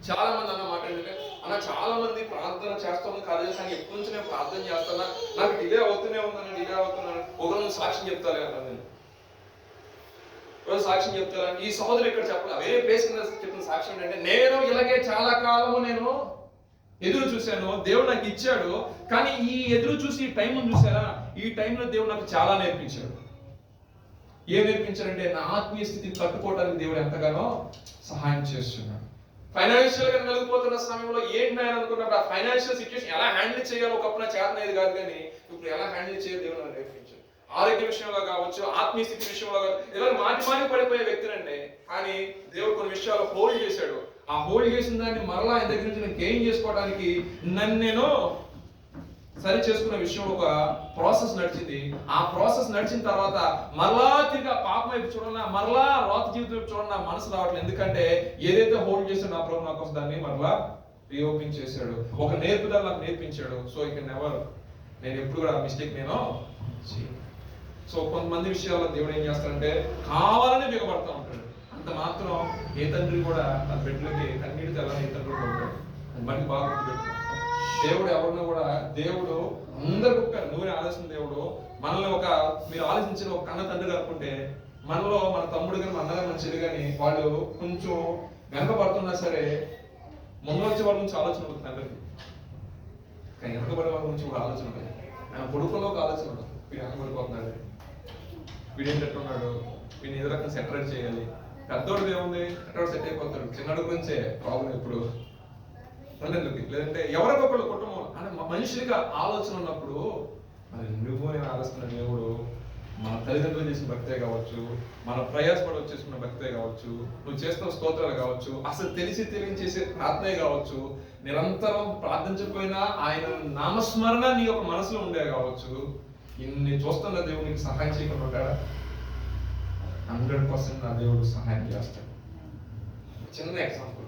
చాలా మంది అన్న మాట ఏంటంటే అన్న చాలా మంది ప్రార్థన చేస్తామని కాదు కానీ ఎప్పటి నుంచి నేను ప్రార్థన చేస్తానా నాకు డిలే అవుతూనే అవుతున్నాను ఒకరోజు సాక్ష్యం చెప్తాను కదా నేను రోజు సాక్ష్యం చెప్తాను. ఈ సహోదరు ఇక్కడ చెప్పాలి వేరే ప్లేస్ కింద చెప్పిన సాక్ష్యం ఏంటంటే నేను ఇలాగే చాలా కాలము నేను ఎదురు చూశాను, దేవుడు నాకు ఇచ్చాడు. కానీ ఈ ఎదురు చూసి ఈ టైం చూసారా, ఈ టైంలో దేవుడు నాకు చాలా నేర్పించాడు. ఏం నేర్పించాడంటే నా ఆత్మీయ స్థితిని తట్టుకోవడానికి దేవుడు ఎంతగానో సహాయం చేస్తున్నాడు. ఫైనాన్షియల్ గా నలిగిపోతున్న సమయంలో ఏంటి నేను అనుకున్నప్పుడు ఆ ఫైనాన్షియల్ సిచ్యువేషన్ ఎలా హ్యాండిల్ చేయాలో ఒకప్పుడు నా చేత అనేది కాదు, కానీ ఇప్పుడు ఎలా హ్యాండిల్ చేయాలి దేవుడు నాకు నేర్పించాడు. ఆరోగ్య విషయంలో కావచ్చు, ఆత్మీయ స్థితి విషయంలో కావచ్చు, ఇలా మాటి పడిపోయే వ్యక్తులండి. కానీ దేవుడు కొన్ని విషయాలు హోల్డ్ చేశాడు. ఆ హోల్డ్ చేసిన దాన్ని మరలా ఆయన దగ్గర నుంచి నేను గెయిన్ చేసుకోవడానికి నన్ను నేను సరి చేసుకునే విషయంలో ఒక ప్రాసెస్ నడిచింది. ఆ ప్రాసెస్ నడిచిన తర్వాత మరలా తిరిగి పాపం వైపు చూడాలన్నా, మరలా రోత జీవితం వైపు చూడాలన్నా మనసు రావట్లేదు. ఎందుకంటే ఏదైతే హోల్డ్ చేశాడో నా ప్రభు నాకు దాన్ని మరలా రీఓపెన్ చేశాడు, ఒక నేర్పుదల నాకు నేర్పించాడు. సో ఇక నెవర్ నేను ఎప్పుడు కూడా మిస్టేక్ నేను చేయను. సో కొంతమంది విషయాల్లో దేవుడు ఏం చేస్తాడంటే కావాలని బిగపడతా ఉంటాడు. అంత మాత్రం ఏ తండ్రి కూడా తన బిడ్డలకి కన్నీటి తెల్లని ఏ తండ్రి కూడా ఉంటాడు. మనకి బాగా గుర్తుపెట్టుకో, దేవుడు ఎవరిని కూడా దేవుడు అందరు కుప్పారు. నువ్వే ఆలోచన దేవుడు మనల్ని మీరు ఆలోచించిన ఒక కన్న తండ్రి అనుకుంటే మనలో మన తమ్ముడు కానీ మన అన్నగారు మన చెల్లి కానీ వాళ్ళు కొంచెం వెనకబడుతున్నా సరే ముందు వచ్చే వాళ్ళ నుంచి ఆలోచన ఉంటుంది తండ్రికి, కానీ వెనకబడే వాళ్ళ నుంచి కూడా ఆలోచన ఉంటుంది. ఆయన కొడుకులో ఒక ఆలోచన ఉంటుంది, వీడు వెనకబడిపోతున్నాడు, వీడేంటట్టున్నాడు, వీడిని ఏదో రకంగా సెటరేట్ చేయాలి. పెద్దోడు ఏముంది సెటరేట్ సెట్ అయిపోతాడు, చిన్నడు గురించే ప్రాబ్లం ఎప్పుడు లేదంటే ఎవరికొకళ్ళు కుటుంబం అంటే మనుషులుగా ఆలోచన ఉన్నప్పుడు మరి నువ్వు నేను ఆలోచన దేవుడు మన తల్లిదండ్రులు చేసిన భక్తే కావచ్చు, మన ప్రయాసపడి వచ్చేసుకున్న భక్తే కావచ్చు, నువ్వు చేస్తున్న స్తోత్రాలు కావచ్చు, అసలు తెలియని చేసే ప్రార్థనే కావచ్చు, నిరంతరం ప్రార్థించకపోయినా ఆయన నామస్మరణ నీ యొక్క మనసులో ఉండే కావచ్చు, ఇన్ని చూస్తున్న దేవుడు నీకు సహాయం చేయకుండా ఉంటాడా? 100% నా దేవుడు సహాయం చేస్తాడు. చిన్న ఎగ్జాంపుల్,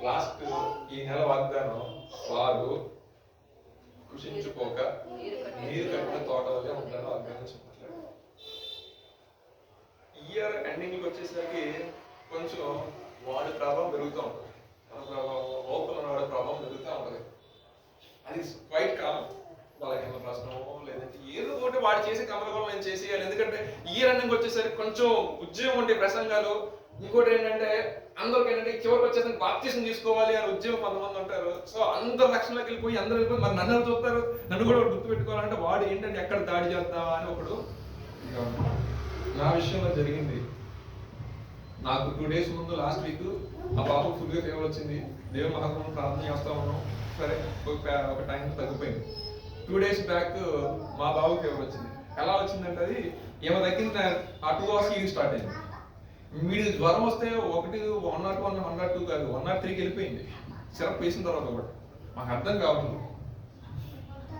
లాస్ట్ ఈ నెల వాగ్దానం వారు కృషించుకోక నీరు కట్టిన తోట వల్లే ఉంటారో వాగ్దానం చెప్పట్లేదు. ఇయర్ ఎండింగ్ వచ్చేసరికి కొంచెం వాడి ప్రభావం పెరుగుతూ ఉంటుంది, మన ప్రభావం ఓపెన్ వాడి ప్రభావం పెరుగుతూ ఉంటుంది. అది క్వైట్ కాలం వాళ్ళకి ప్రశ్నమో లేదంటే ఏదో ఒకటి వాడు చేసే కమలగోళం నేను చేసేయాలి. ఎందుకంటే ఇయర్ ఎండింగ్ వచ్చేసరికి కొంచెం ఉద్యోగం ఉంటే ప్రసంగాలు, ఇంకోటి ఏంటంటే అందరికి ఏంటంటే చివరికి వచ్చేసరికి బాప్తిసం తీసుకోవాలి అని ఉద్యోగం కొంతమంది ఉంటారు. సో అందరు రక్షణలోకి వెళ్ళిపోయి అందరూ వెళ్ళిపోయి మరి నన్ను చూస్తారు, నన్ను కూడా గుర్తు పెట్టుకోవాలంటే వాడు ఏంటంటే ఎక్కడ దాడి చేద్దామా అని ఒకడు. నా విషయంలో జరిగింది, నాకు 2 days ముందు లాస్ట్ వీక్ ఆ బాబు ఫుల్గా ఫీవర్ వచ్చింది. దేవుడు మహాత్మ ప్రార్థన చేస్తా ఉన్నాం, సరే ఒక టైం తగ్గిపోయింది. 2 days బ్యాక్ మా బాబుకి ఫీవర్ వచ్చింది. ఎలా వచ్చిందంటే అది ఏమో తగ్గింది, ఆ 2 hours స్టార్ట్ అయింది. వీడి జ్వరం వస్తే 101, 102 కాదు 103కి వెళ్ళిపోయింది. సిరప్ వేసిన తర్వాత కూడా మాకు అర్థం కావట్లేదు.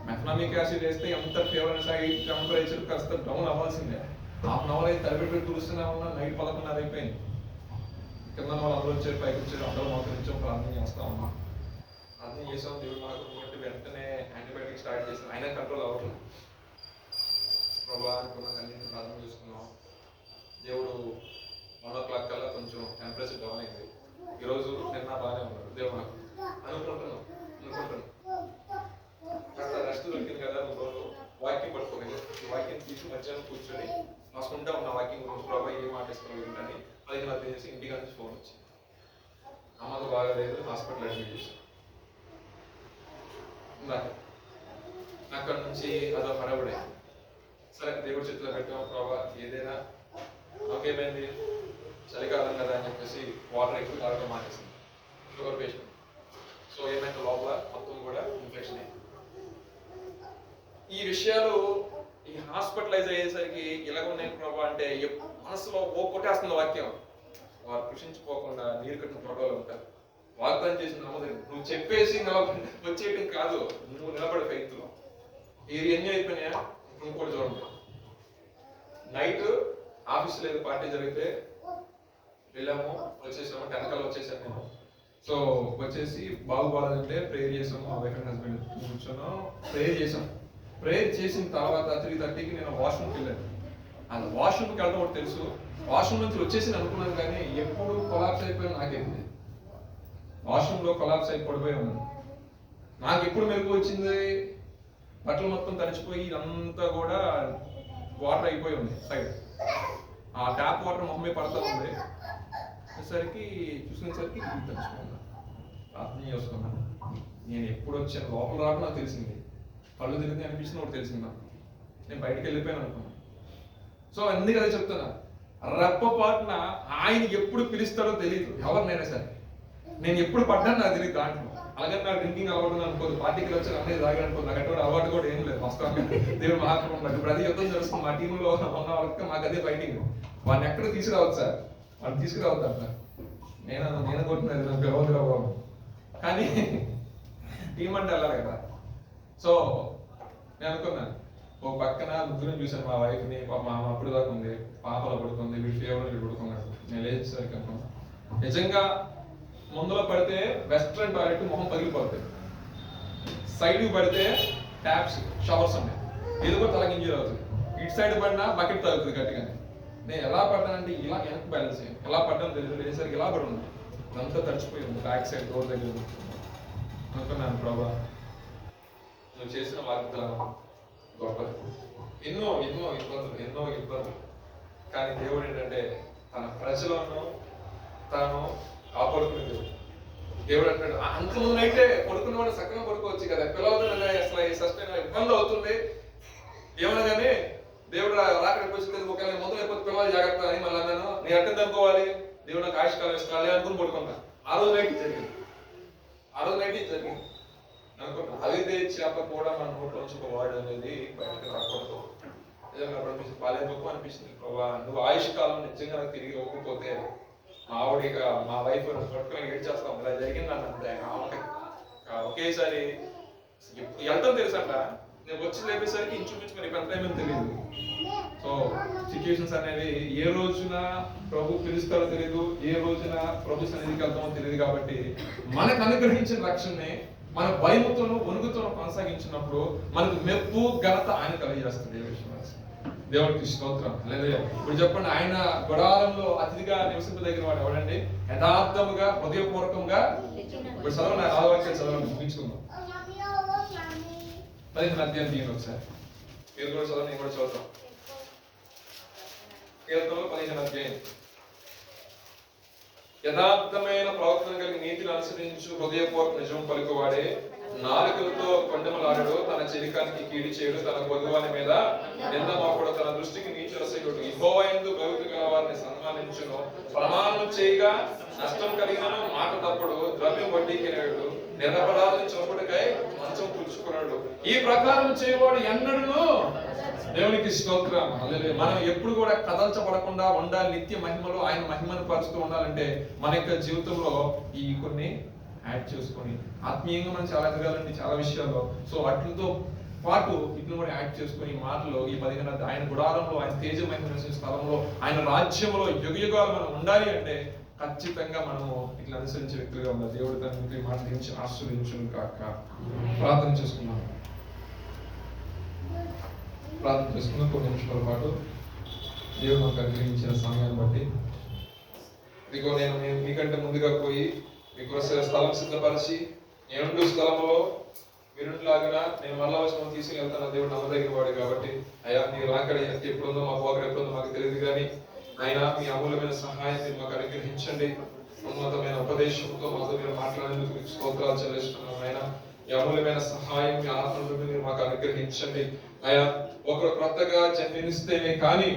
మెఫ్నామిక్ యాసిడ్ వేస్తే ఎంత ఫీవర్ టెంపరేచర్ కాస్త డౌన్ అవ్వాల్సిందే. 1/2 hour అయితే తరబెట్టి చూస్తూనే ఉన్నా. నైట్ 11:30 అయిపోయింది. కింద వాళ్ళు అందరూ వచ్చారు, పైకి వచ్చారు, అందరూ మోకరించాం, ప్రార్థన చేస్తా ఉన్నాం. ప్రార్థన చేసాం, దేవుడు నాకు వెంటనే యాంటీబయాటిక్ స్టార్ట్ చేసాం, అయినా కంట్రోల్ అవ్వట్లేదు. ప్రభా అనుకున్న కన్నీటిని ప్రార్థన చేసుకున్నాం. దేవుడు 1 o'clock కల్లా కొంచెం టెంపరేచర్ డౌన్ అయింది. ఈరోజు నిన్న బాగానే ఉన్నాడు. దేవుడు అనుకుంటున్నాను కాస్త రెస్ట్ దొరికింది కదా, 2 రోజులు వాకింగ్ పడుకోలేదు. ఈ వాకింగ్ తీసి మధ్యాహ్నం కూర్చొని రాసుకుంటా ఉన్న వాకింగ్ గురించి ప్రభావ ఏం మాటిస్తున్నావు ఏంటని 5:30 చేసి ఇంటికి నుంచి ఫోన్ వచ్చింది. అమ్మకు బాగాలేదు, హాస్పిటల్ అడ్మిట్ చేశాను. అక్కడ నుంచి అదో హడబడే. సరే దేవుడి చేతిలో పెట్టాము, ప్రభావ ఏదైనా నాకేమైంది చలికాలం కదా అని చెప్పేసి వాటర్ ఎక్కువ తాగడం మానేసింది. Sugar patient. సో ఏమైతే లోపల మొత్తం కూడా ఇన్ఫెక్షన్ అయింది. ఈ విషయాలు ఈ హాస్పిటలైజ్ అయ్యేసరికి ఇలాగ ఉన్నాయి ప్రభా అంటే మనసులో ఓ కొట్టేస్తుంది వాక్యం. వారు కృషించిపోకుండా నీరు కట్టిన త్వరలో ఉంటారు. వాగ్దానం చేసిన నమ్మదు. నువ్వు చెప్పేసి వచ్చేయటం కాదు, నువ్వు నిలబడే ఫెయిత్లో. ఇది ఎన్ని అయిపోయినాయా? ఇంకోటి చూడండి. నైట్ ఆఫీస్ లేదు, పార్టీ జరిగితే వెళ్ళాము, వచ్చేసాము, 10 కల్లా వచ్చేసాను నేను. సో వచ్చేసి బాగుపడాలంటే ప్రేయర్ చేసాము, మా వైఫ్ అండ్ హస్బెండ్ కూర్చొని ప్రేయర్ చేసాం. ప్రేయర్ చేసిన తర్వాత 3:30కి నేను వాష్రూమ్కి వెళ్ళాను. అది వాష్రూమ్కి వెళ్ళడం ఒకటి తెలుసు, వాష్రూమ్ నుంచి వచ్చేసి అనుకున్నాను, కానీ ఎప్పుడు కొలాప్స్ అయిపోయాను నాకేంటి. వాష్రూమ్లో కొలాప్స్ అయి పడిపోయి ఉన్నాను. నాకు ఎప్పుడు మెరుగు వచ్చింది, బట్టలు మొత్తం తడిచిపోయి ఇదంతా కూడా వాటర్ అయిపోయి ఉంది సైడ్. ఆ ట్యాప్ వాటర్ మొహమే పడతా ఉంది. వచ్చేసరికి చూసినసరికి తడిచిపోయినా. ప్రార్థన చేసుకున్నాను. నేను ఎప్పుడు వచ్చాను లోపల రాక నాకు తెలిసింది, కళ్ళు తిరిగి అనిపించింది ఒకటి తెలిసింది నాకు. నేను బయటకు వెళ్ళిపోయాను అనుకున్నాను. సో అందుకే అదే చెప్తున్నా, రెప్పపాటున ఆయన ఎప్పుడు పిలుస్తాడో తెలియదు ఎవరినైనా సరే. నేను ఎప్పుడు పడ్డాను నాకు తెలియదు దాంట్లో. అలాగే నాకు డ్రింకింగ్ అలవాటు అనుకోదు, పార్టీకి వచ్చి అన్నీ తాగి అనుకోదు. నాకు అటువంటి అలవాటు కూడా ఏం లేదు వాస్తవంగా. దేవుడు మహాత్మ ఇప్పుడు అది యుద్ధం జరుగుతుంది మా టీంలో ఉన్న వాళ్ళకి. మాకు అదే ఫైటింగ్. వాడిని ఎక్కడ తీసుకురావద్దు సార్, వాడిని తీసుకురావద్దు అంటారు. నేను కొట్టినది నాకు పిలవదురా బాబు, కానీ టీం అంటే వెళ్ళాలి కదా. సో నేను అనుకున్నాను, ఓ పక్కన ముగ్గురిని చూశాను, మా వైఫ్ని, మా అప్పుడు దాకా ఉంది, పాపలో పడుకుంది, వీడి ఫేవర్ వీడు పడుకున్నాడు. నేను లేచేసరికి అనుకున్నా, నిజంగా ముందులో పడితే వెస్ట్రన్ టాయిలెట్ మొహం పగిలిపోతుంది, సైడ్ పడితే ట్యాప్స్ షవర్స్ ఉన్నాయి, ఇది కూడా తలకి ఇంజూర్ అవుతుంది. ఇటు సైడ్ పడినా బకెట్ తగ్గుతుంది గట్టిగానే. నేను ఎలా పడ్డానంటే ఇలా వెనక్కి బ్యాలెన్స్ అయ్యాను, ఎలా పడ్డాను తెలియదు, లేసరికి ఇలా పడి ఉంది, అంతా తడిచిపోయి ఉంది. బ్యాక్ సైడ్ డోర్ దగ్గర అనుకున్నాను, ప్రభా నువ్వు చేసిన వాగ్దానం గొప్పది. ఎన్నో ఇబ్బందులు, కానీ దేవుడు ఏంటంటే తన ప్రజలను తాను కాపాడుకునే దేవుడు అంటాడు, అంతకుముందు అయితే పడుకున్న వాడు చక్కగా పడుకోవచ్చు కదా, పిల్లవుతుంది అసలు సస్టైన్ ఇబ్బంది అవుతుంది ఏమన్నా కానీ దేవుడు రాకడికి వచ్చింది ఒకవేళ మొదలు అయిపోతే పిల్లలు జాగ్రత్త అని మళ్ళీ అన్నాను. నేను అట్టని అనుకోవాలి, దేవుడు నాకు ఆయుష్కాలం ఇస్తాను అనుకుని పడుకున్నా. ఆ రోజు నైట్ జరిగింది అనుకున్నా. అవితే చేప కూడా మన నోట్లో నుంచి ఒక వాడు అనేది బయటకు రాకూడదు. నిజంగా అనిపిస్తుంది, బాలేదుకు అనిపిస్తుంది, ప్రభా నువ్వు ఆయుష్కాలం నిజంగా నాకు తిరిగి ఇవ్వకపోతే మా ఆవిడ మా వైఫ్ పట్టుకొని ఏడ్చేస్తాం. ఇలా జరిగింది అంతే. ఒకేసారి వెళ్తాం తెలుసంట, నేను వచ్చి లేపేసరికి ఇంచుమించు మరి ఎంత టైం తెలియదు. సో సిచ్యువేషన్స్ అనేవి ఏ రోజున ప్రభు పిలుస్తారో తెలియదు, ఏ రోజున ప్రభు సన్నిధికి వెళ్తామో తెలియదు. కాబట్టి మనకు అనుగ్రహించిన రక్షణని మన భయముతోనూ వణుకుతోనూ కొనసాగించినప్పుడు మనకు మెప్పు ఘనత ఆయన కలిగజేస్తుంది. దేవుడికి స్తోత్రం. హల్లెలూయా. ఇప్పుడు చెప్పండి, ఆయన గుడారంలో అతిథిగా నివసింపదగిన వాడు ఎవడండి? యథార్థముగా హృదయపూర్వకంగా. ఇప్పుడు చదవండి, 4 వాక్యాలు చదవండి, ముగించుకుందాం. 15వ అధ్యాయం తీయండి ఒకసారి. మీరు కూడా చదవండి, నేను కూడా చదువుతాం. కీర్తనలు 15వ అధ్యాయం. యథార్థమైన ప్రవర్తన కలిగి నీతిని అనుసరించు హృదయపూర్వక నిజం పలుకువాడే నాలుకలతో కొండమలాడడు, తన చెలికానికి కీడి చేయడు, తన పొరుగువాని మీద నింద మోపడు, తన దృష్టికి నీచు రసయుడు, యెహోవా యందు భక్తి గల వారిని సన్మానించును, ప్రమాణం చేయగా నష్టం కలిగినను మాట తప్పుడు, ద్రవ్యం వడ్డీకి నేడు, నిరపరాధం చంపుడికై మంచం పుచ్చుకున్నాడు. ఈ ప్రకారం చేయవాడు ఎన్నడూ దేవునికి స్తోత్రం. హల్లెలూయా. మనం ఎప్పుడు కూడా కదల్చబడకుండా ఉండాలి, నిత్య మహిమలో ఆయన మహిమను పరుస్తూ ఉండాలంటే మన యొక్క జీవితంలో ఈ కొన్ని యాడ్ చేసుకొని ఆత్మీయంగా మనం చాలా ఎదగాలండి చాలా విషయాల్లో. సో వాటితో పాటు ఇట్లు కూడా యాడ్ చేసుకొని ఈ మాటలో ఈ 15 ఆయన గుడారంలో, ఆయన తేజ మహిమ స్థలంలో, ఆయన రాజ్యంలో యుగయుగాలు మనం ఉండాలి అంటే ఖచ్చితంగా మనము ఇట్లా అనుసరించే వ్యక్తులుగా ఉండాలి. దేవుడు తన మాట గురించి ఆశీర్వదించును కాక. ప్రార్థన చేసుకున్నాం. కొన్ని నిమిషాల పాటు దేవుడు మనకు అనుగ్రహించిన సమయాన్ని బట్టి ఇదిగో నేను మీకంటే ముందుగా పోయి మీకు స్థలం సిద్ధపరిచి నేను స్థలంలో మీరులాగా నేను మళ్ళా వచ్చిన తీసుకెళ్తాను. దేవుడు నమ్మదగిన వాడు కాబట్టి అయ్యా మీ రాకడ ఎప్పుడుందో మా పోకడ ఎప్పుడుందో మాకు తెలియదు, కానీ ఆయన మీ అమూల్యమైన సహాయాన్ని మాకు అనుగ్రహించండి. ఉన్నతమైన ఉపదేశంతో మాతో మీరు మాట్లాడేందుకు స్తోత్రాలు చెల్లిస్తున్నాం. ఆయన ఈ అమూల్యమైన సహాయం మీ ఆత్మను మీరు మాకు అనుగ్రహించండి. అయా ఒకరు కొత్తగా జన్మిస్తేనే కానీ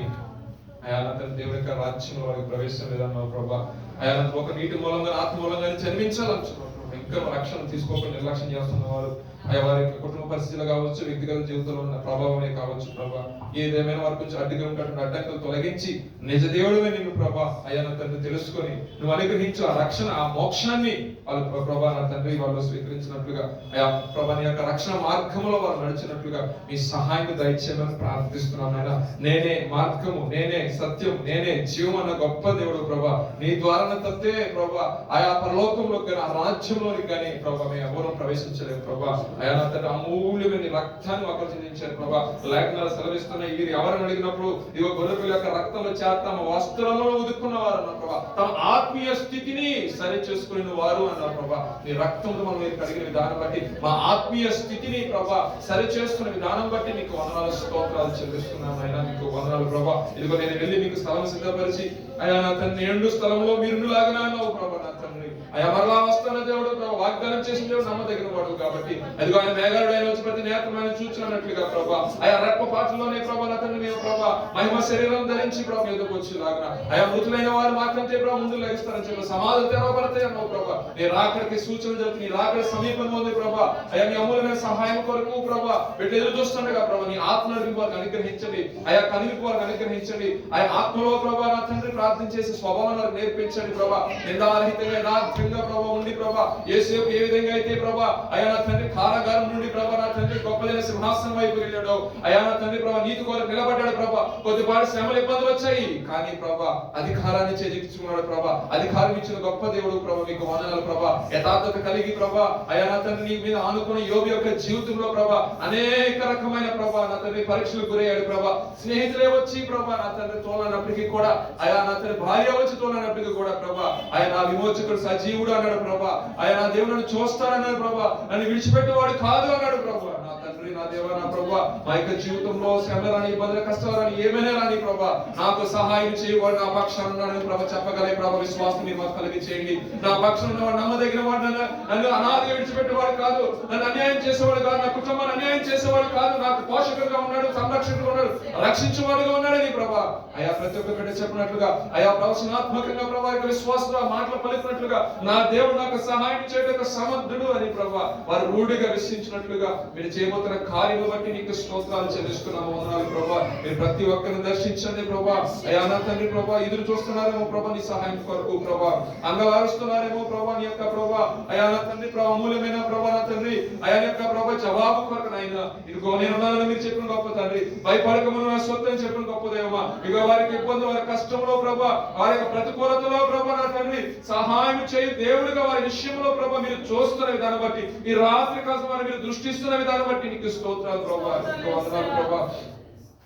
అయానంతరం దేవుని యొక్క రాజ్యంలో వారికి ప్రవేశం లేదన్నావు ప్రభా. అయానంతరం ఒక నీటి మూలంగా ఆత్మ మూలంగా జన్మించాలనుకున్నావు. ఇంకా రక్షణ తీసుకోకుండా నిర్లక్ష్యం చేస్తున్న వారు అయ్యా వారి యొక్క కుటుంబ పరిస్థితులు కావచ్చు, వ్యక్తిగత జీవితంలో ఉన్న ప్రభావమే కావచ్చు ప్రభా, ఏదేమైనా వారి కొంచెం అడ్డుగా ఉన్నటువంటి అడ్డంకులు తొలగించి నిజ దేవుడివే నిన్ను ప్రభా అయ్యా నా తండ్రి తెలుసుకొని నువ్వు అనుగ్రహించు ఆ రక్షణ, ఆ మోక్షాన్ని వాళ్ళు ప్రభా నా తండ్రి వాళ్ళు స్వీకరించినట్లుగా అయ్యా ప్రభా నీ యొక్క రక్షణ మార్గంలో వారు నడిచినట్లుగా మీ సహాయం దయచేయమని ప్రార్థిస్తున్నాను నాయనా. నేనే మార్గము, నేనే సత్యం, నేనే జీవం అన్న గొప్ప దేవుడు ప్రభా. నీ ద్వారా తప్పితే ప్రభా ఆయా పరలోకంలో కానీ ఆ రాజ్యంలోనికి కానీ ప్రభా మేము ఎవరూ ప్రవేశించలేము ప్రభా. అయా నా తండ్రి అమూల్యమైన రక్తాన్ని ఆకర్షించారు ప్రభా. లేఖనాలు సెలవిస్తున్నాయి, వీరు ఎవరిని అడిగినప్పుడు ఇదిగో గొర్రెపిల్ల యొక్క రక్తంలో చేత తమ వస్త్రంలో ఉదుక్కున్న వారు అన్నారు ప్రభా. తమ ఆత్మీయ స్థితిని సరి చేసుకునే వారు అన్నారు ప్రభా. నీ రక్తంతో మనం మీరు కడిగిన విధానం బట్టి మా ఆత్మీయ స్థితిని ప్రభా సరి చేసుకునే విధానం బట్టి నీకు వందనాలు స్తోత్రాలు చెల్లిస్తున్నాను అయినా నీకు వందనాలు ప్రభా. ఇదిగో నేను వెళ్ళి మీకు స్థలం సిద్ధపరిచి అయా నా తండ్రి ఎండు స్థలంలో మీరు లాగా అన్నావు ప్రభా. నా తండ్రి అయా మరలా వస్తున్న దేవుడు ప్రభా, వాగ్దానం చేసిన దేవుడు నమ్మదగిన వాడు కాబట్టి అదిగో ఆయన మేఘాడు ఆయన వచ్చి ప్రతి నేత్రమైన చూచినట్లుగా ప్రభా ఆయా రెప్ప పాటలోనే ప్రభా నా తండ్రి మేము ప్రభా మహిమ శరీరం ధరించి ప్రభా ఎదుకు వచ్చేలాగా అయా మృతులైన వారు మాకంటే ప్రభా ముందు లభిస్తారని చెప్పి సమాధులు తెరవబడతాయి అన్నావు ప్రభా. నీ రాకడికి సూచన జరుగుతుంది, నీ రాకడి సమీపంలో ఉంది ప్రభా. అయా మీ అమూల్యమైన సహాయం కొరకు ప్రభా పెట్టి ఎదురు చూస్తుండగా ప్రభా నీ ఆత్మ వారికి అనుగ్రహించండి, అయా కనిపి వారికి అనుగ్రహించండి. ఆయా ఆత్మలో ప్రభా నా తండ్రి ప్రార్థన చేసి స్వభావాలను నేర్పించండి ప్రభా. నిందారహితంగా యథార్థంగా ప్రభా ఉండి ప్రభా యేసేపు ఏ విధంగా అయితే ప్రభా అయా నా తండ్రి కారాగారం నుండి ప్రభా నా తండ్రి గొప్పదైన సింహాసనం వైపు వెళ్ళాడు. అయా నా తండ్రి ప్రభా నీతి కొరకు నిలబడ్డాడు ప్రభా. కొద్దిపాటి శ్రమలు ఇబ్బందులు వచ్చాయి కానీ ప్రభా అధికారాన్ని చేజించుకున్నాడు ప్రభా. అధికారం ఇచ్చిన గొప్ప దేవుడు ప్రభా, మీకు వందనాలు ప్రభా. యథార్థత కలిగి ప్రభా అయా నా తండ్రి నీ మీద ఆనుకున్న యోబు యొక్క జీవితంలో ప్రభా అనేక రకమైన ప్రభా నా తండ్రి పరీక్షలు గురయ్యాడు ప్రభా. స్నేహితులే వచ్చి ప్రభా నా తండ్రి తోలనప్పటికీ కూడా అయా నా తండ్రి భార్య వచ్చి తోలనప్పటికీ కూడా ప్రభా ఆయన నా విమోచకుడు సజీవుడు అన్నాడు ప్రభా. ఆయన నా దేవుడు చూస్తానన్నాడు ప్రభా, నన్ను విడిచిపెట్టేవాడు కాదు అన్నాడు ప్రభా. నా తండ్రి నా దేవ నా ప్రభా మా యొక్క జీవితంలో శ్రమలు రాని ఇబ్బందులు కష్టాలు రాని ఏమైనా రాని ప్రభా నాకు సహాయం చేయవాడు నా పక్షాన ఉన్నాడని ప్రభా చెప్పగలే ప్రభా. విశ్వాసం మీరు మాకు కలిగి చేయండి. నా పక్షం ఉన్నవాడు నమ్మదగిన వాడు, నన్ను అనాథగా విడిచిపెట్టేవాడు కాదు, నన్ను అన్యాయం చేసేవాడు కాదు, నా కుటుంబాన్ని అన్యాయం చేసేవాడు కాదు, నాకు పోషకుడుగా ఉన్నాడు, సంరక్షకుడుగా ఉన్నాడు, రక్షించేవాడుగా ఉన్నాడని ప్రభా. అయా ప్రతి ఒక్క బిడ్డ చెప్పినట్లుగా అయా ప్రవచనాత్మకంగా ప్రభా యొక్క విశ్వాసంగా మాటలు పలికినట్లుగా నా దేవుడు నాకు సహాయం చేయడానికి సమర్థుడు అని ప్రభా వారు రూఢిగా విశ్వసించినట్లుగా మీరు చేయబోతున్న కార్యము బట్టి నీకు స్తోత్రాలు చెల్లిస్తున్నాము. వందనాలు ప్రభా. మీరు ప్రతి ఒక్కరిని దర్శించండి ప్రభా. అయా నా తండ్రి ప్రభా ఎదురు చూస్తున్నారేమో ప్రభా నీ సహాయం కొరకు ప్రభా, అంగలారుస్తున్నారేమో ప్రభా నీ యొక్క ప్రభా అయా నా తండ్రి ప్రభా అమూల్యమైన ప్రభా నా తండ్రి అయా యొక్క ప్రభా జవాబు కొరకు నాయన ఇదిగో నేనున్నానని మీరు చెప్పిన గొప్ప తండ్రి, భయపడకమని నా స్వత్వం చెప్పిన గొప్ప దేవమా. ఇక వారికి ఇబ్బంది, వారి కష్టంలో ప్రభా వారి యొక్క ప్రతికూలతలో ప్రభా నా తండ్రి సహాయం చేయి దేవుడిగా వారి విషయంలో ప్రభా మీరు చూస్తున్న విధానం బట్టి ఈ రాత్రి కాలం వారు మీరు దృష్టిస్తున్న విధానం బట్టి నీకు స్తోత్రాలు ప్రభా. వందనాలు ప్రభా.